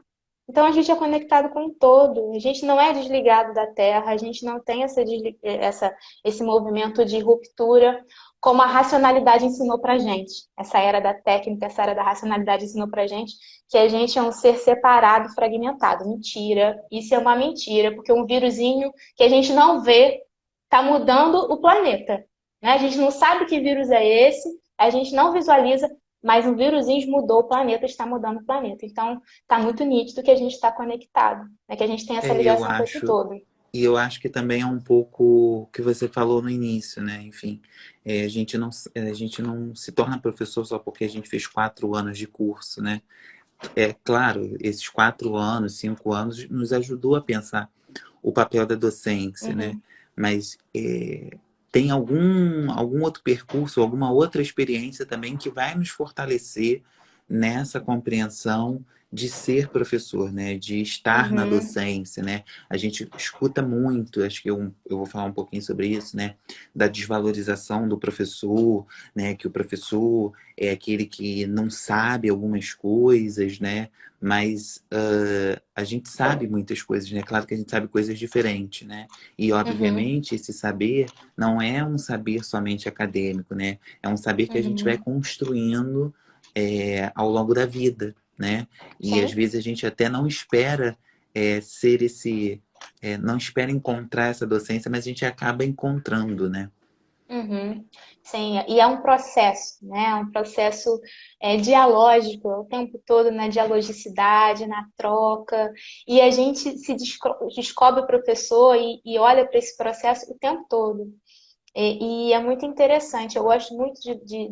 Então a gente é conectado com o todo, a gente não é desligado da Terra, a gente não tem esse movimento de ruptura, como a racionalidade ensinou pra gente. Essa era da técnica, essa era da racionalidade ensinou pra gente que a gente é um ser separado, fragmentado. Mentira, isso é uma mentira, porque um vírusinho que a gente não vê está mudando o planeta, né? A gente não sabe que vírus é esse, a gente não visualiza, mas um vírusinho mudou o planeta, está mudando o planeta. Então, está muito nítido que a gente está conectado, né? Que a gente tem essa Eu ligação com esse acho, todo. e eu acho que também é um pouco o que você falou no início, né? Enfim, a gente não se torna professor só porque a gente fez 4 anos de curso, né? É claro, esses 4 anos, 5 anos, nos ajudou a pensar o papel da docência, né? Uhum, Mas tem algum outro percurso, alguma outra experiência também que vai nos fortalecer nessa compreensão de ser professor, né? De estar na uhum, docência, né? A gente escuta muito, acho que eu vou falar um pouquinho sobre isso, né? Da desvalorização do professor, né? Que o professor é aquele que não sabe algumas coisas, né? Mas a gente sabe muitas coisas, né? Claro que a gente sabe coisas diferentes, né? E, uhum, obviamente, esse saber não é um saber somente acadêmico, né? É um saber que a gente vai uhum. construindo ao longo da vida, né? E, às Sim. vezes, a gente até não espera ser esse... não espera encontrar essa docência, mas a gente acaba encontrando, né? Uhum. Sim, e é um processo, né? É um processo dialógico o tempo todo na dialogicidade, na troca, e a gente descobre professor e olha para esse processo o tempo todo. E é muito interessante, eu gosto muito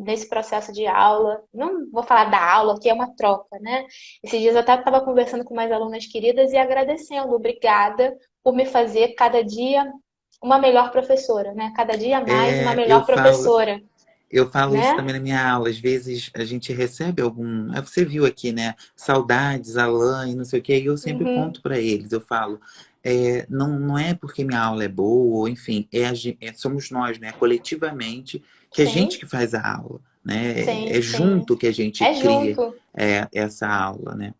desse processo de aula. Não vou falar da aula, que é uma troca, né? Esses dias eu até estava conversando com umas alunas queridas e agradecendo, obrigada por me fazer cada dia uma melhor professora, né? Cada dia mais uma É, eu melhor falo, professora, Eu falo isso né? também na minha aula. Às vezes a gente recebe algum. Você viu aqui, né? Saudades, Alain, e não sei o quê. E eu sempre Uhum, conto para eles. Eu falo, não é porque minha aula é boa, ou enfim, somos nós, né? Coletivamente, que a gente sim, que faz a aula, né? sim, É sim. junto que a gente É cria junto. essa aula, né?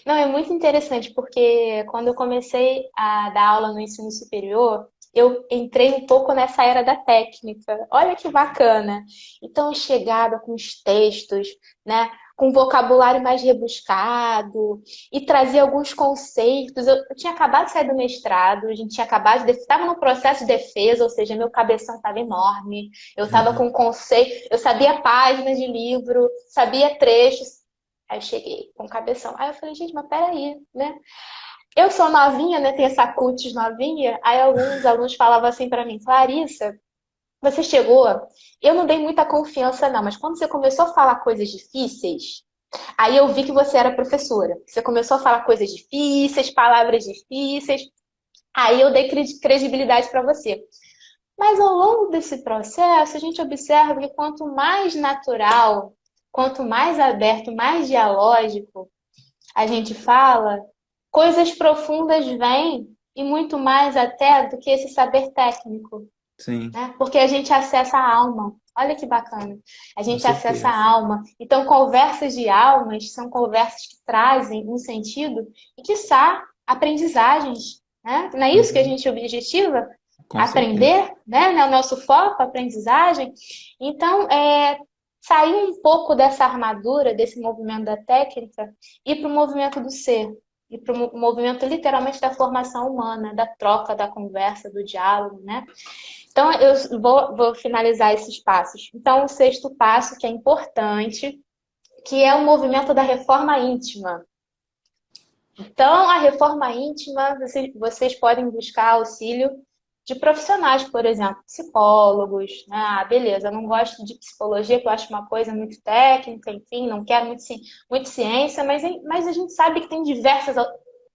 Não, é muito interessante, porque quando eu comecei a dar aula no ensino superior, eu entrei um pouco nessa era da técnica. Olha que bacana. Então, eu chegava com os textos, né, com um vocabulário mais rebuscado e trazia alguns conceitos. Eu tinha acabado de sair do mestrado, a gente tinha acabado de... Estava no processo de defesa, ou seja, meu cabeção estava enorme. Eu estava com conceito, eu sabia páginas de livro, sabia trechos. Aí eu cheguei com o cabeção. Aí eu falei, gente, mas peraí, né? Eu sou novinha, né? Tem essa cutis novinha. Aí alguns alunos falavam assim pra mim, Clarissa, você chegou, eu não dei muita confiança não, mas quando você começou a falar coisas difíceis, aí eu vi que você era professora. Você começou a falar coisas difíceis, palavras difíceis, aí eu dei credibilidade pra você. Mas ao longo desse processo, a gente observa que quanto mais natural, quanto mais aberto, mais dialógico, a gente fala, coisas profundas vêm e muito mais até do que esse saber técnico, Sim, né? Porque a gente acessa a alma. Olha que bacana. A com gente acessa a certeza. alma. Então, conversas de almas são conversas que trazem um sentido e, quiçá, aprendizagens, né? Não é isso que a Uhum, gente objetiva? com certeza. Aprender, né? Não é o nosso foco, a aprendizagem. Então, sair um pouco dessa armadura, desse movimento da técnica e para o movimento do ser. E para o movimento literalmente da formação humana, da troca, da conversa, do diálogo, né? Então, eu vou finalizar esses passos. Então, o sexto passo, que é importante, que é o movimento da reforma íntima. Então, a reforma íntima, vocês podem buscar auxílio de profissionais, por exemplo, psicólogos, né? Ah, beleza, eu não gosto de psicologia, que eu acho uma coisa muito técnica, enfim, não quero muito ciência, mas a gente sabe que tem diversas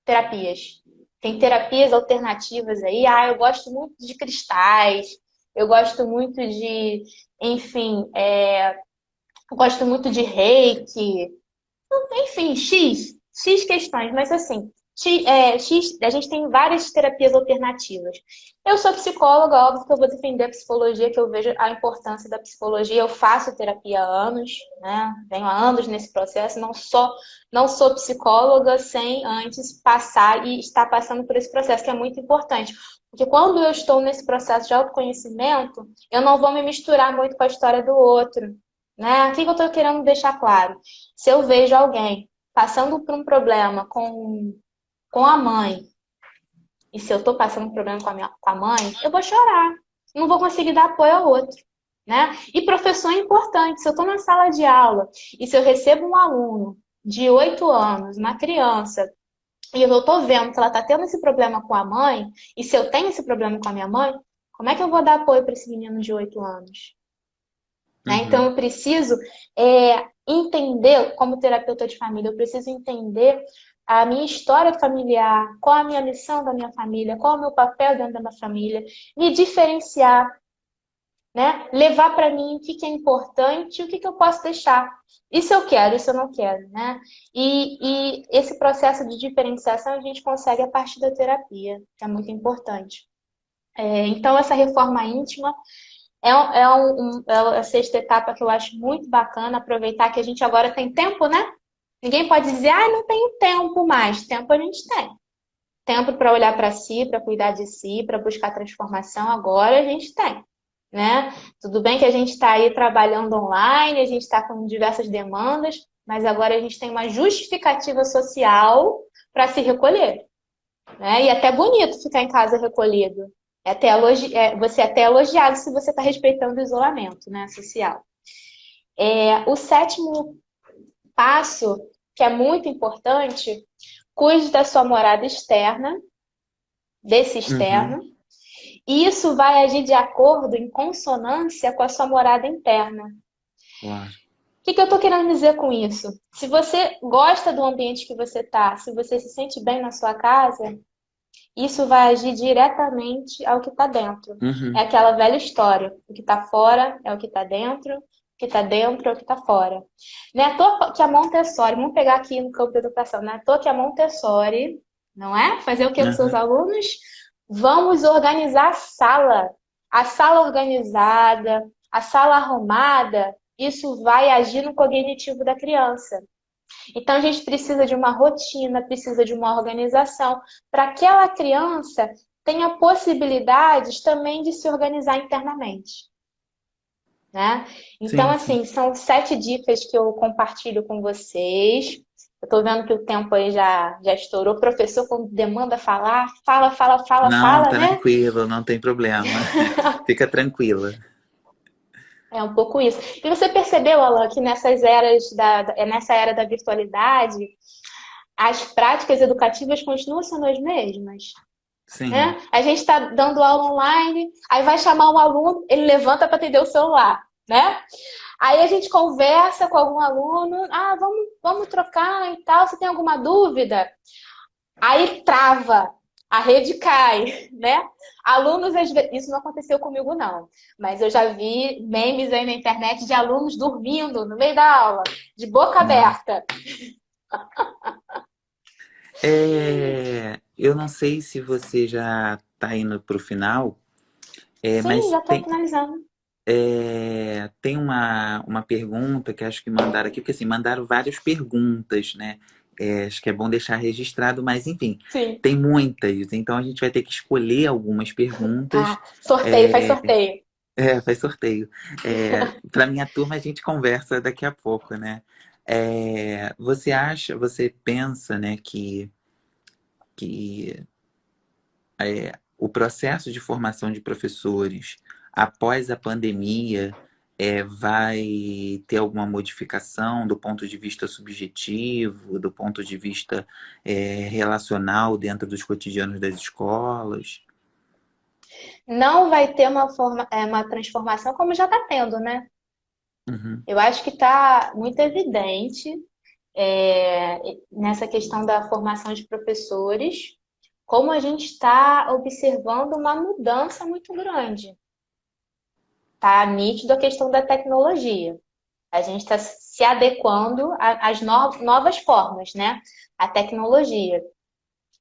terapias. Tem terapias alternativas aí. Ah, eu gosto muito de cristais, eu gosto muito de, enfim, eu gosto muito de reiki, enfim, X questões, mas assim, a gente tem várias terapias alternativas. Eu sou psicóloga, óbvio que eu vou defender a psicologia, que eu vejo a importância da psicologia. Eu faço terapia há anos, né? Venho há anos nesse processo, não sou psicóloga sem antes passar e estar passando por esse processo, que é muito importante. Porque quando eu estou nesse processo de autoconhecimento, eu não vou me misturar muito com a história do outro, né? O que eu estou querendo deixar claro? Se eu vejo alguém passando por um problema com a mãe, e se eu estou passando um problema com a mãe, eu vou chorar. Não vou conseguir dar apoio ao outro. Né? E professor é importante. Se eu estou na sala de aula e se eu recebo um aluno de 8 anos, uma criança, e eu estou vendo que ela está tendo esse problema com a mãe, e se eu tenho esse problema com a minha mãe, como é que eu vou dar apoio para esse menino de 8 anos? Né? Então, Uhum. eu preciso entender, como terapeuta de família, eu preciso entender a minha história familiar, qual a minha missão da minha família, qual é o meu papel dentro da minha família, me diferenciar, né? Levar para mim o que é importante e o que eu posso deixar. Isso eu quero, isso eu não quero, né? E esse processo de diferenciação a gente consegue a partir da terapia, que é muito importante. Então, essa reforma íntima é a sexta etapa que eu acho muito bacana, aproveitar que a gente agora tem tempo, né? Ninguém pode dizer, ah, não tenho tempo mais. Tempo a gente tem. Tempo para olhar para si, para cuidar de si, para buscar transformação, agora a gente tem, né? Tudo bem que a gente está aí trabalhando online, a gente está com diversas demandas, mas agora a gente tem uma justificativa social para se recolher, né? E é até bonito ficar em casa recolhido. Você é até elogiado se você está respeitando o isolamento, né, social. O sétimo passo, que é muito importante, cuide da sua morada externa, desse Uhum. externo, e isso vai agir de acordo, em consonância com a sua morada interna. Claro. O que eu estou querendo dizer com isso? Se você gosta do ambiente que você está, se você se sente bem na sua casa, isso vai agir diretamente ao que está dentro. É Uhum. aquela velha história. O que está fora é o que está dentro, o que está dentro é o que está fora. Não é à toa que a Montessori, vamos pegar aqui no campo da educação, não é à toa que a Montessori, não é? Fazer o que com seus Uhum. alunos? Vamos organizar a sala. A sala organizada, a sala arrumada, isso vai agir no cognitivo da criança. Então, a gente precisa de uma rotina, precisa de uma organização, para que aquela criança tenha possibilidades também de se organizar internamente, né? Então, Sim, sim. assim, são 7 dicas que eu compartilho com vocês. Eu estou vendo que o tempo aí já estourou. O professor, quando demanda falar, Não, fala, né? tranquilo, não tem problema. Fica tranquila. É um pouco isso. E você percebeu, Alan, que nessa era da virtualidade, as práticas educativas continuam sendo as mesmas? Sim. Né? A gente está dando aula online, aí vai chamar um aluno, ele levanta para atender o celular, né? Aí a gente conversa com algum aluno, vamos trocar e tal, você tem alguma dúvida? Aí trava, a rede cai, né? Alunos, às vezes, isso não aconteceu comigo não, mas eu já vi memes aí na internet de alunos dormindo no meio da aula, de boca Nossa. aberta. Eu não sei se você já está indo para o final, Sim, mas já estou finalizando. tem uma pergunta que acho que mandaram aqui, porque assim, mandaram várias perguntas, né? Acho que é bom deixar registrado, mas enfim, Sim. tem muitas, então a gente vai ter que escolher algumas perguntas. Ah, sorteio, faz sorteio. Faz sorteio. Para minha turma a gente conversa daqui a pouco, né? Você pensa, né, que o processo de formação de professores após a pandemia vai ter alguma modificação do ponto de vista subjetivo, do ponto de vista relacional dentro dos cotidianos das escolas? Não vai ter uma transformação como já está tendo, né? Uhum, Eu acho que está muito evidente é, nessa questão da formação de professores, como a gente está observando uma mudança muito grande. Está nítido a questão da tecnologia. A gente está se adequando às novas formas, né? A tecnologia.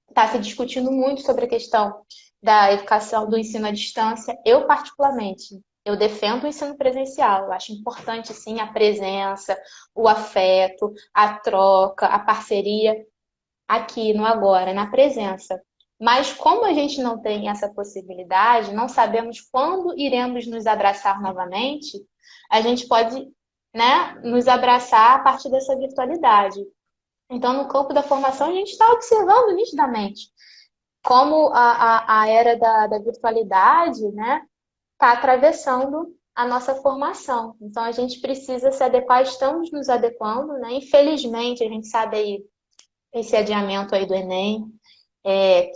Está se discutindo muito sobre a questão da educação, do ensino à distância. Eu, particularmente, eu defendo o ensino presencial. Eu acho importante, sim, a presença, o afeto, a troca, a parceria aqui no agora, na presença. Mas como a gente não tem essa possibilidade, não sabemos quando iremos nos abraçar novamente, a gente pode, né, nos abraçar a partir dessa virtualidade. Então, no campo da formação, a gente está observando nitidamente como a era da virtualidade, né, está atravessando a nossa formação. Então, a gente precisa se adequar, estamos nos adequando, né? Infelizmente, a gente sabe aí esse adiamento aí do Enem,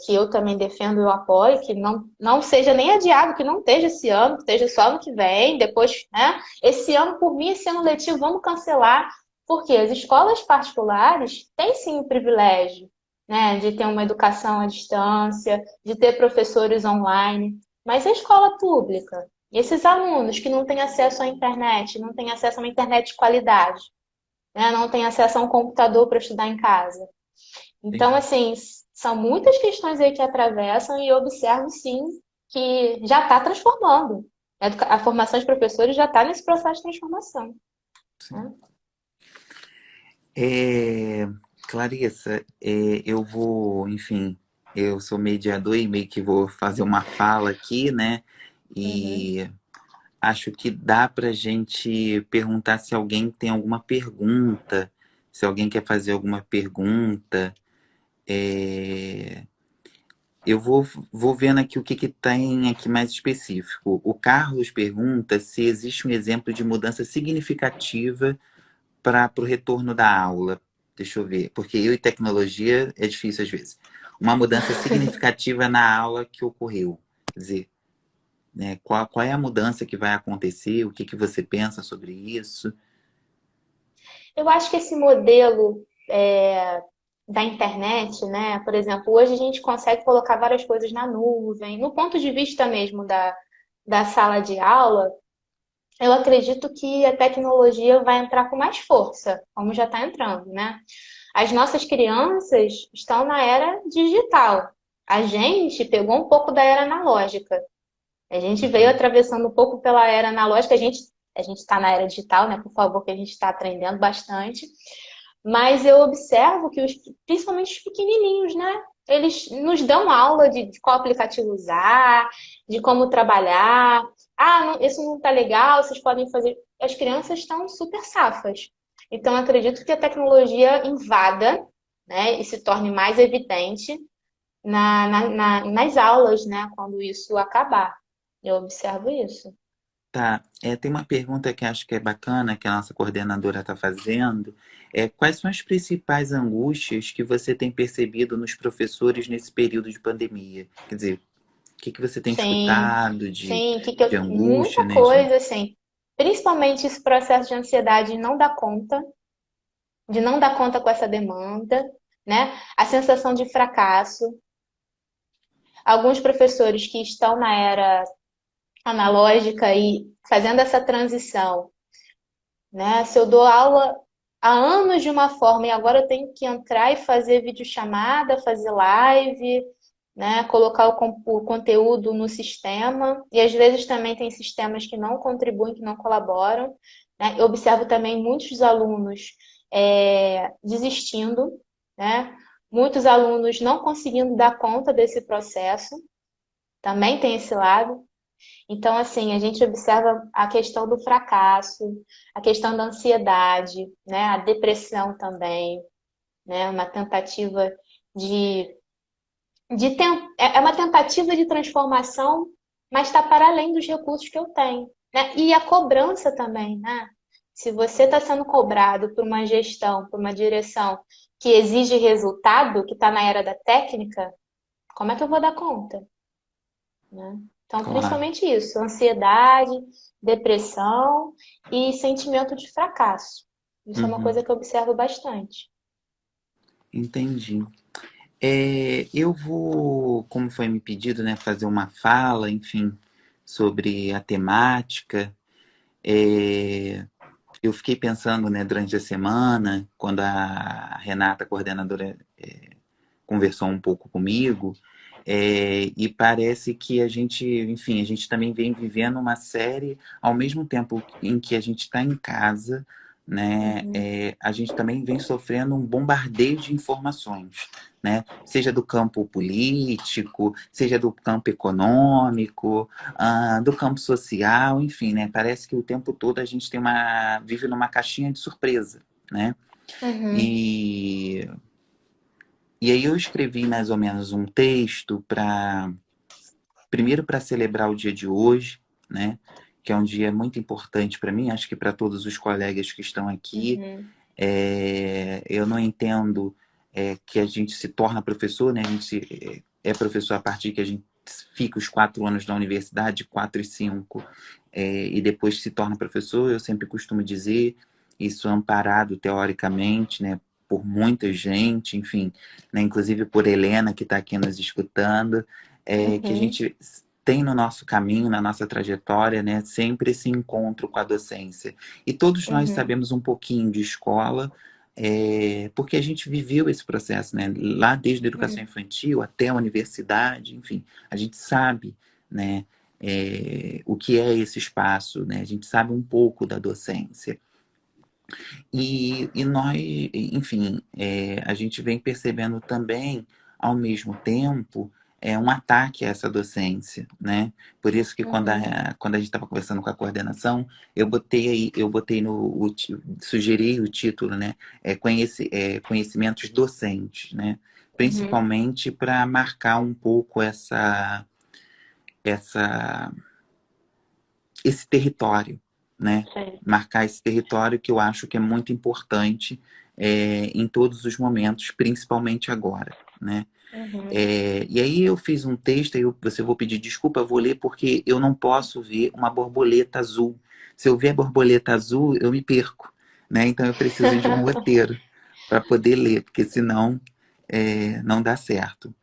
que eu também defendo e eu apoio, que não seja nem adiado, que não esteja esse ano, que esteja só ano que vem, depois, né? Esse ano, por mim, esse ano letivo, vamos cancelar, porque as escolas particulares têm sim o privilégio, né, de ter uma educação à distância, de ter professores online, mas a escola pública, esses alunos que não têm acesso à internet, não têm acesso a uma internet de qualidade, né, não têm acesso a um computador para estudar em casa. Então, entendi. assim, são muitas questões aí que atravessam e eu observo, sim, que já está transformando. A formação de professores já está nesse processo de transformação, Sim. né? É, Clarissa, eu vou, enfim, eu sou mediador e meio que vou fazer uma fala aqui, né? Uhum. E acho que dá para gente perguntar se alguém tem alguma pergunta, se alguém quer fazer alguma pergunta. É, Eu vou vendo aqui o que, que tem aqui mais específico. O Carlos pergunta se existe um exemplo de mudança significativa para o retorno da aula. Deixa eu ver, porque eu e tecnologia é difícil às vezes. Uma mudança significativa na aula que ocorreu. Quer dizer, né, qual é a mudança que vai acontecer? O que, que você pensa sobre isso? Eu acho que esse modelo da internet, né? Por exemplo, hoje a gente consegue colocar várias coisas na nuvem. No ponto de vista mesmo da sala de aula, eu acredito que a tecnologia vai entrar com mais força, como já está entrando, né? As nossas crianças estão na era digital. A gente pegou um pouco da era analógica. A gente veio Uhum. atravessando um pouco pela era analógica. A gente está na era digital, né? Por favor, que a gente está aprendendo bastante. Mas eu observo que principalmente os pequenininhos, né? Eles nos dão aula de qual aplicativo usar, de como trabalhar. Ah, não, isso não tá legal, vocês podem fazer. As crianças estão super safas. Então, acredito que a tecnologia invada, né, e se torne mais evidente nas aulas, né, quando isso acabar. Eu observo isso. Tá, tem uma pergunta que acho que é bacana, que a nossa coordenadora está fazendo. Quais são as principais angústias que você tem percebido nos professores nesse período de pandemia? Quer dizer, o que que você tem Sim, escutado sim, de angústia, muita né? coisa, assim. Principalmente esse processo de ansiedade de não dar conta, de não dar conta com essa demanda, né? A sensação de fracasso. Alguns professores que estão na era analógica e fazendo essa transição, né? Se eu dou aula há anos de uma forma e agora eu tenho que entrar e fazer videochamada, fazer live, né? Colocar o conteúdo no sistema. E às vezes também tem sistemas que não contribuem, que não colaboram, né? Eu observo também muitos alunos desistindo, né? Muitos alunos não conseguindo dar conta desse processo, também tem esse lado. Então, assim, a gente observa a questão do fracasso, a questão da ansiedade, né? A depressão também, né? Uma tentativa de é uma tentativa de transformação, mas está para além dos recursos que eu tenho, né? E a cobrança também, né? Se você está sendo cobrado por uma gestão, por uma direção que exige resultado, que está na era da técnica, como é que eu vou dar conta, né? Então, Claro. principalmente isso, ansiedade, depressão e sentimento de fracasso. Isso é uma Uhum. coisa que eu observo bastante. Entendi. Eu vou, como foi me pedido, né, fazer uma fala, enfim, sobre a temática. É, eu fiquei pensando, né, durante a semana, quando a Renata, a coordenadora, conversou um pouco comigo, e parece que a gente, enfim, a gente também vem vivendo uma série, ao mesmo tempo em que a gente está em casa, né, Uhum, a gente também vem sofrendo um bombardeio de informações, né, seja do campo político, seja do campo econômico, do campo social, enfim, né, parece que o tempo todo a gente vive numa caixinha de surpresa, né, uhum, e e aí eu escrevi mais ou menos um texto primeiro para celebrar o dia de hoje, né? Que é um dia muito importante para mim, acho que para todos os colegas que estão aqui. uhum, Eu não entendo que a gente se torna professor, né? A gente é professor a partir que a gente fica os 4 anos na universidade, 4 e 5, e depois se torna professor. Eu sempre costumo dizer isso amparado teoricamente, né? Por muita gente, enfim, né? Inclusive por Helena que está aqui nos escutando, que a uhum, gente tem no nosso caminho, na nossa trajetória, né? Sempre esse encontro com a docência. E todos nós uhum, sabemos um pouquinho de escola, porque a gente viveu esse processo, né? Lá desde a educação uhum, infantil até a universidade, enfim, a gente sabe, né? O que é esse espaço, né? A gente sabe um pouco da docência. E nós, enfim, a gente vem percebendo também, ao mesmo tempo, um ataque a essa docência, né? Por isso que uhum, quando a gente estava conversando com a coordenação, eu botei sugeri o título, né? Conhecimentos docentes, né? uhum. Principalmente para marcar um pouco essa esse território, né? Sei. Marcar esse território que eu acho que é muito importante em todos os momentos, principalmente agora, né? Uhum. E aí eu fiz um texto, você vou pedir desculpa, eu vou ler porque eu não posso ver uma borboleta azul. Se eu ver a borboleta azul, eu me perco, né? Então eu preciso de um roteiro para poder ler, porque senão não dá certo.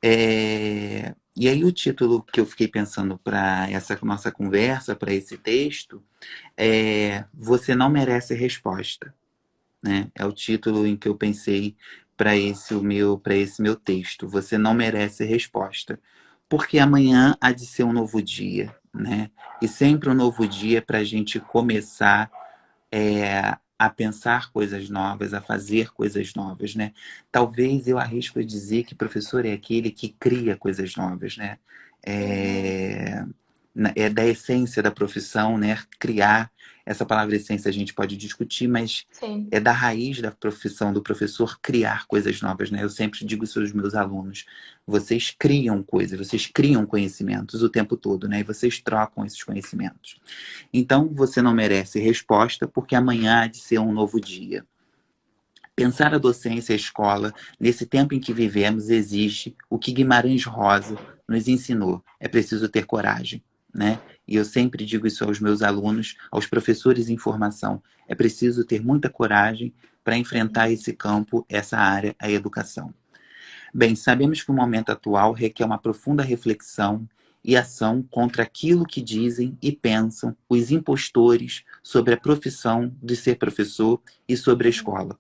E aí o título que eu fiquei pensando para essa nossa conversa, para esse texto, Você Não Merece Resposta, né? É o título em que eu pensei para esse meu texto. Você não merece resposta, porque amanhã há de ser um novo dia, né? E sempre um novo dia para a gente começar a pensar coisas novas, a fazer coisas novas, né? Talvez eu arrisco a dizer que professor é aquele que cria coisas novas, né? Uhum. É, é da essência da profissão, né? Criar, essa palavra essência a gente pode discutir, mas Sim. é da raiz da profissão do professor criar coisas novas, né? Eu sempre digo isso aos meus alunos. Vocês criam coisas, vocês criam conhecimentos o tempo todo, né? E vocês trocam esses conhecimentos. Então, você não merece resposta porque amanhã há de ser um novo dia. Pensar a docência e a escola nesse tempo em que vivemos exige o que Guimarães Rosa nos ensinou. É preciso ter coragem, né? E eu sempre digo isso aos meus alunos, aos professores em formação. É preciso ter muita coragem para enfrentar Uhum. esse campo, essa área, a educação. Bem, sabemos que o momento atual requer uma profunda reflexão e ação contra aquilo que dizem e pensam os impostores sobre a profissão de ser professor e sobre a Uhum. escola,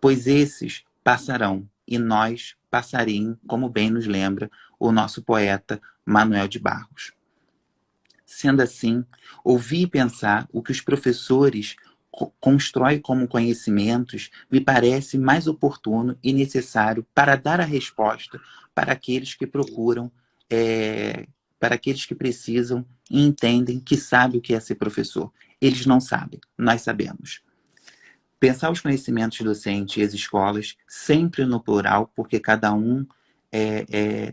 pois esses passarão e nós passaremos, como bem nos lembra o nosso poeta Manuel de Barros. Sendo assim, ouvir e pensar o que os professores constroem como conhecimentos me parece mais oportuno e necessário para dar a resposta para aqueles que procuram, é, para aqueles que precisam e entendem que sabem o que é ser professor. Eles não sabem, nós sabemos. Pensar os conhecimentos docentes e as escolas sempre no plural, porque cada um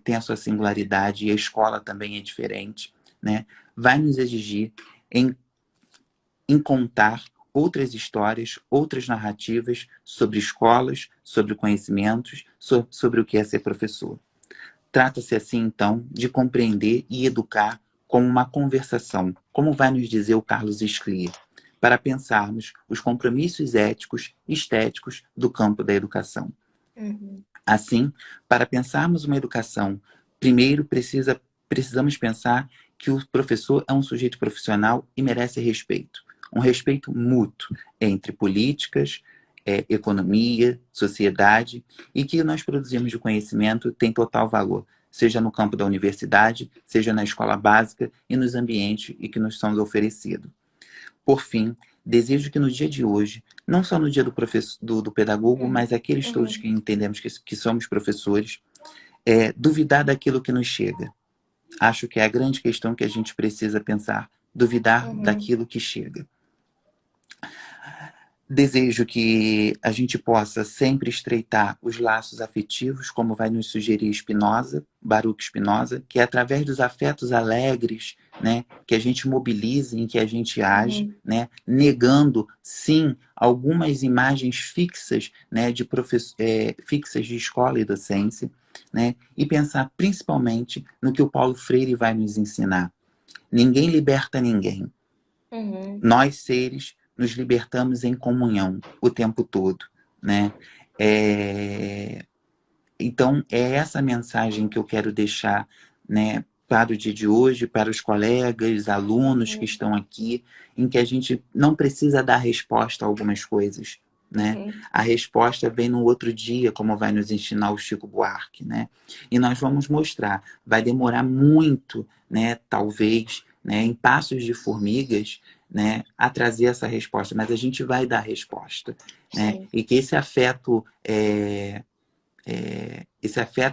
tem a sua singularidade e a escola também é diferente, né? Vai nos exigir em, em contar outras histórias, outras narrativas sobre escolas, sobre conhecimentos, sobre o que é ser professor. Trata-se, assim, então, de compreender e educar como uma conversação, como vai nos dizer o Carlos Scliar, para pensarmos os compromissos éticos e estéticos do campo da educação. Uhum. Assim, para pensarmos uma educação, primeiro precisamos pensar que o professor é um sujeito profissional e merece respeito. Um respeito mútuo entre políticas, economia, sociedade, e que nós produzimos de conhecimento tem total valor, seja no campo da universidade, seja na escola básica e nos ambientes em que nos somos oferecidos. Por fim, desejo que no dia de hoje, não só no dia do, do pedagogo, mas aqueles todos que entendemos que somos professores, duvidar daquilo que nos chega. Acho que é a grande questão que a gente precisa pensar, duvidar daquilo que chega. Desejo que a gente possa sempre estreitar os laços afetivos, como vai nos sugerir Spinoza, Baruch Spinoza, que é através dos afetos alegres, né, que a gente mobilize, em que a gente age, né, negando, sim, algumas imagens fixas, né, fixas de escola e docência, né, e pensar principalmente no que o Paulo Freire vai nos ensinar. Ninguém liberta ninguém. Nós, seres, nos libertamos em comunhão o tempo todo, né? Então, é essa mensagem que eu quero deixar, né, para o dia de hoje, para os colegas, alunos que estão aqui, em que a gente não precisa dar resposta a algumas coisas, né? A resposta vem no outro dia, como vai nos ensinar o Chico Buarque, né? E nós vamos mostrar. Vai demorar muito, né, talvez, né, em passos de formigas, né, a trazer essa resposta, mas a gente vai dar resposta, né? E que esse afeto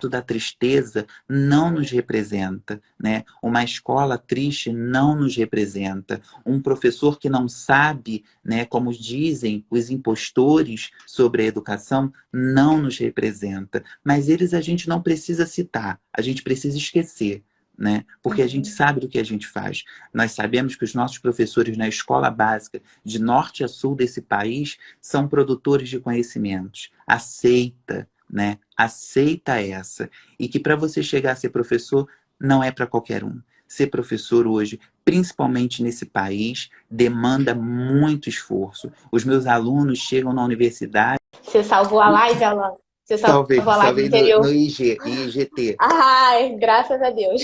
da tristeza não nos representa, né? Uma escola triste não nos representa. Um professor que não sabe, né, como dizem os impostores sobre a educação, não nos representa. Mas eles a gente não precisa citar, a gente precisa esquecer. Né? Porque a gente sabe do que a gente faz. Nós sabemos que os nossos professores na escola básica, de norte a sul desse país, são produtores de conhecimentos. Aceita, né? Aceita essa. E que para você chegar a ser professor, não é para qualquer um. Ser professor hoje, principalmente nesse país, demanda muito esforço. Os meus alunos chegam na universidade. Você salvou a live, Alan? Você salvou a live Salvei no anterior? IGT. Ai, graças a Deus.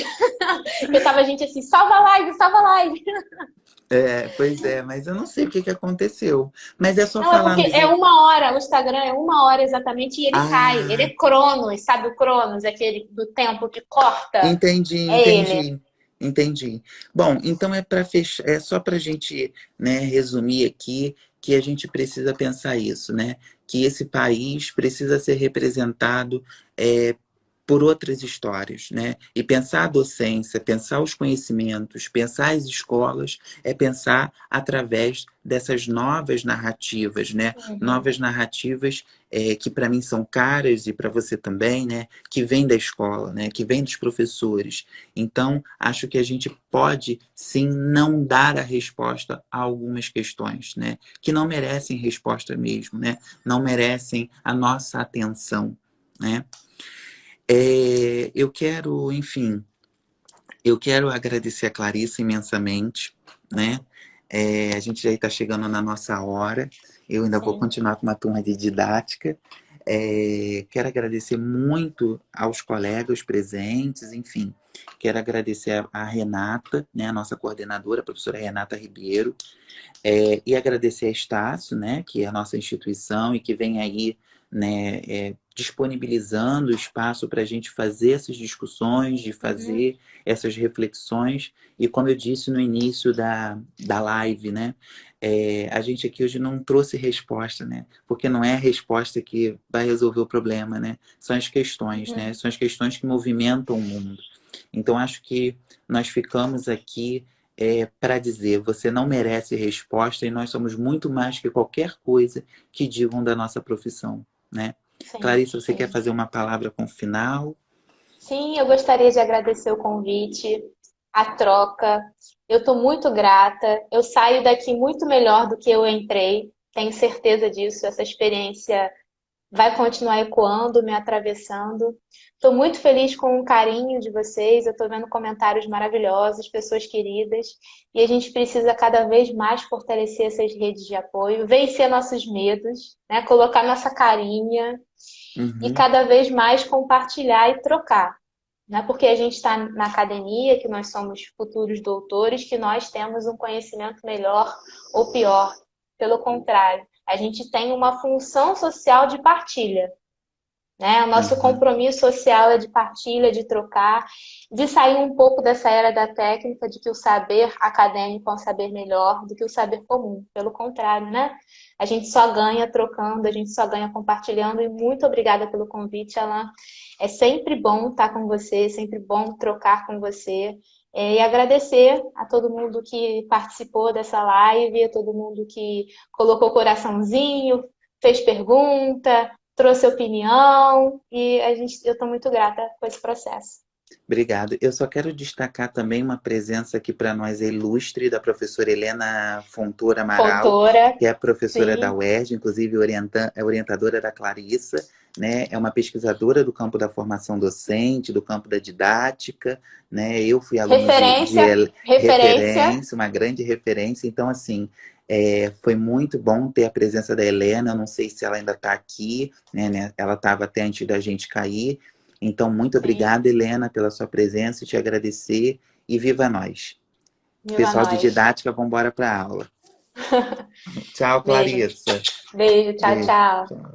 Eu tava, gente, assim, salva a live, salva a live. Pois é, mas eu não sei o que aconteceu. Mas é só Não, é falar porque nos... é 1 hora, o Instagram é 1 hora exatamente e ele cai. Ele Ah, é Cronos, sabe o Cronos, aquele do tempo que corta? É ele. entendi. Bom, então é para fechar, é só para a gente, né, resumir aqui que a gente precisa pensar isso, né? Que esse país precisa ser representado por outras histórias, né? E pensar a docência, pensar os conhecimentos, pensar as escolas, é pensar através dessas novas narrativas, né? Novas narrativas que para mim são caras e para você também, né? Que vêm da escola, né? Que vêm dos professores. Então, acho que a gente pode, sim, não dar a resposta a algumas questões, né? Que não merecem resposta mesmo, né? Não merecem a nossa atenção, né? Eu quero, enfim, eu quero agradecer a Clarissa imensamente, né? A gente já está chegando na nossa hora. Eu ainda vou continuar com uma turma de didática. Quero agradecer muito aos colegas presentes, enfim. Quero agradecer a Renata, né, a nossa coordenadora, a professora Renata Ribeiro, e agradecer a Estácio, né, que é a nossa instituição e que vem aí, né, disponibilizando espaço para a gente fazer essas discussões, de fazer essas reflexões. E como eu disse no início da live, né, a gente aqui hoje não trouxe resposta, né, porque não é a resposta que vai resolver o problema, né, são as questões, né, são as questões que movimentam o mundo. Então, acho que nós ficamos aqui para dizer, você não merece resposta e nós somos muito mais que qualquer coisa que digam da nossa profissão, né? Sim, Clarissa, você sim. quer fazer uma palavra com final? Sim, eu gostaria de agradecer o convite, a troca. Eu estou muito grata. Eu saio daqui muito melhor do que eu entrei. Tenho certeza disso. Essa experiência vai continuar ecoando, me atravessando. Estou muito feliz com o carinho de vocês. Eu estou vendo comentários maravilhosos, pessoas queridas. E a gente precisa cada vez mais fortalecer essas redes de apoio, vencer nossos medos, né? Colocar nossa carinha e Uhum, cada vez mais compartilhar e trocar. Não é porque a gente está na academia, que nós somos futuros doutores, que nós temos um conhecimento melhor ou pior. Pelo contrário, a gente tem uma função social de partilha, né? O nosso uhum. compromisso social é de partilha, de trocar, de sair um pouco dessa era da técnica, de que o saber acadêmico é um saber melhor do que o saber comum. Pelo contrário, né? A gente só ganha trocando, a gente só ganha compartilhando. E muito obrigada pelo convite, Alan. É sempre bom estar com você, é sempre bom trocar com você. E agradecer a todo mundo que participou dessa live, a todo mundo que colocou coraçãozinho, fez pergunta, trouxe opinião e eu estou muito grata com esse processo. Obrigado. Eu só quero destacar também uma presença aqui para nós ilustre da professora Helena Fontoura Amaral, Fontoura, que é professora da sim. UERJ, inclusive é orientadora da Clarissa, né? É uma pesquisadora do campo da formação docente, do campo da didática, né? Eu fui aluno Referência, referência. referência, uma grande referência. Então, assim, foi muito bom ter a presença da Helena. Eu não sei se ela ainda está aqui, né? Ela estava até antes da gente cair. Então, muito Sim, obrigada, Helena, pela sua presença, te agradecer e viva nós. viva Pessoal de nós. didática, vamos embora para a aula. Tchau, Beijo, Clarissa. beijo, tchau, Beijo. tchau. Tchau.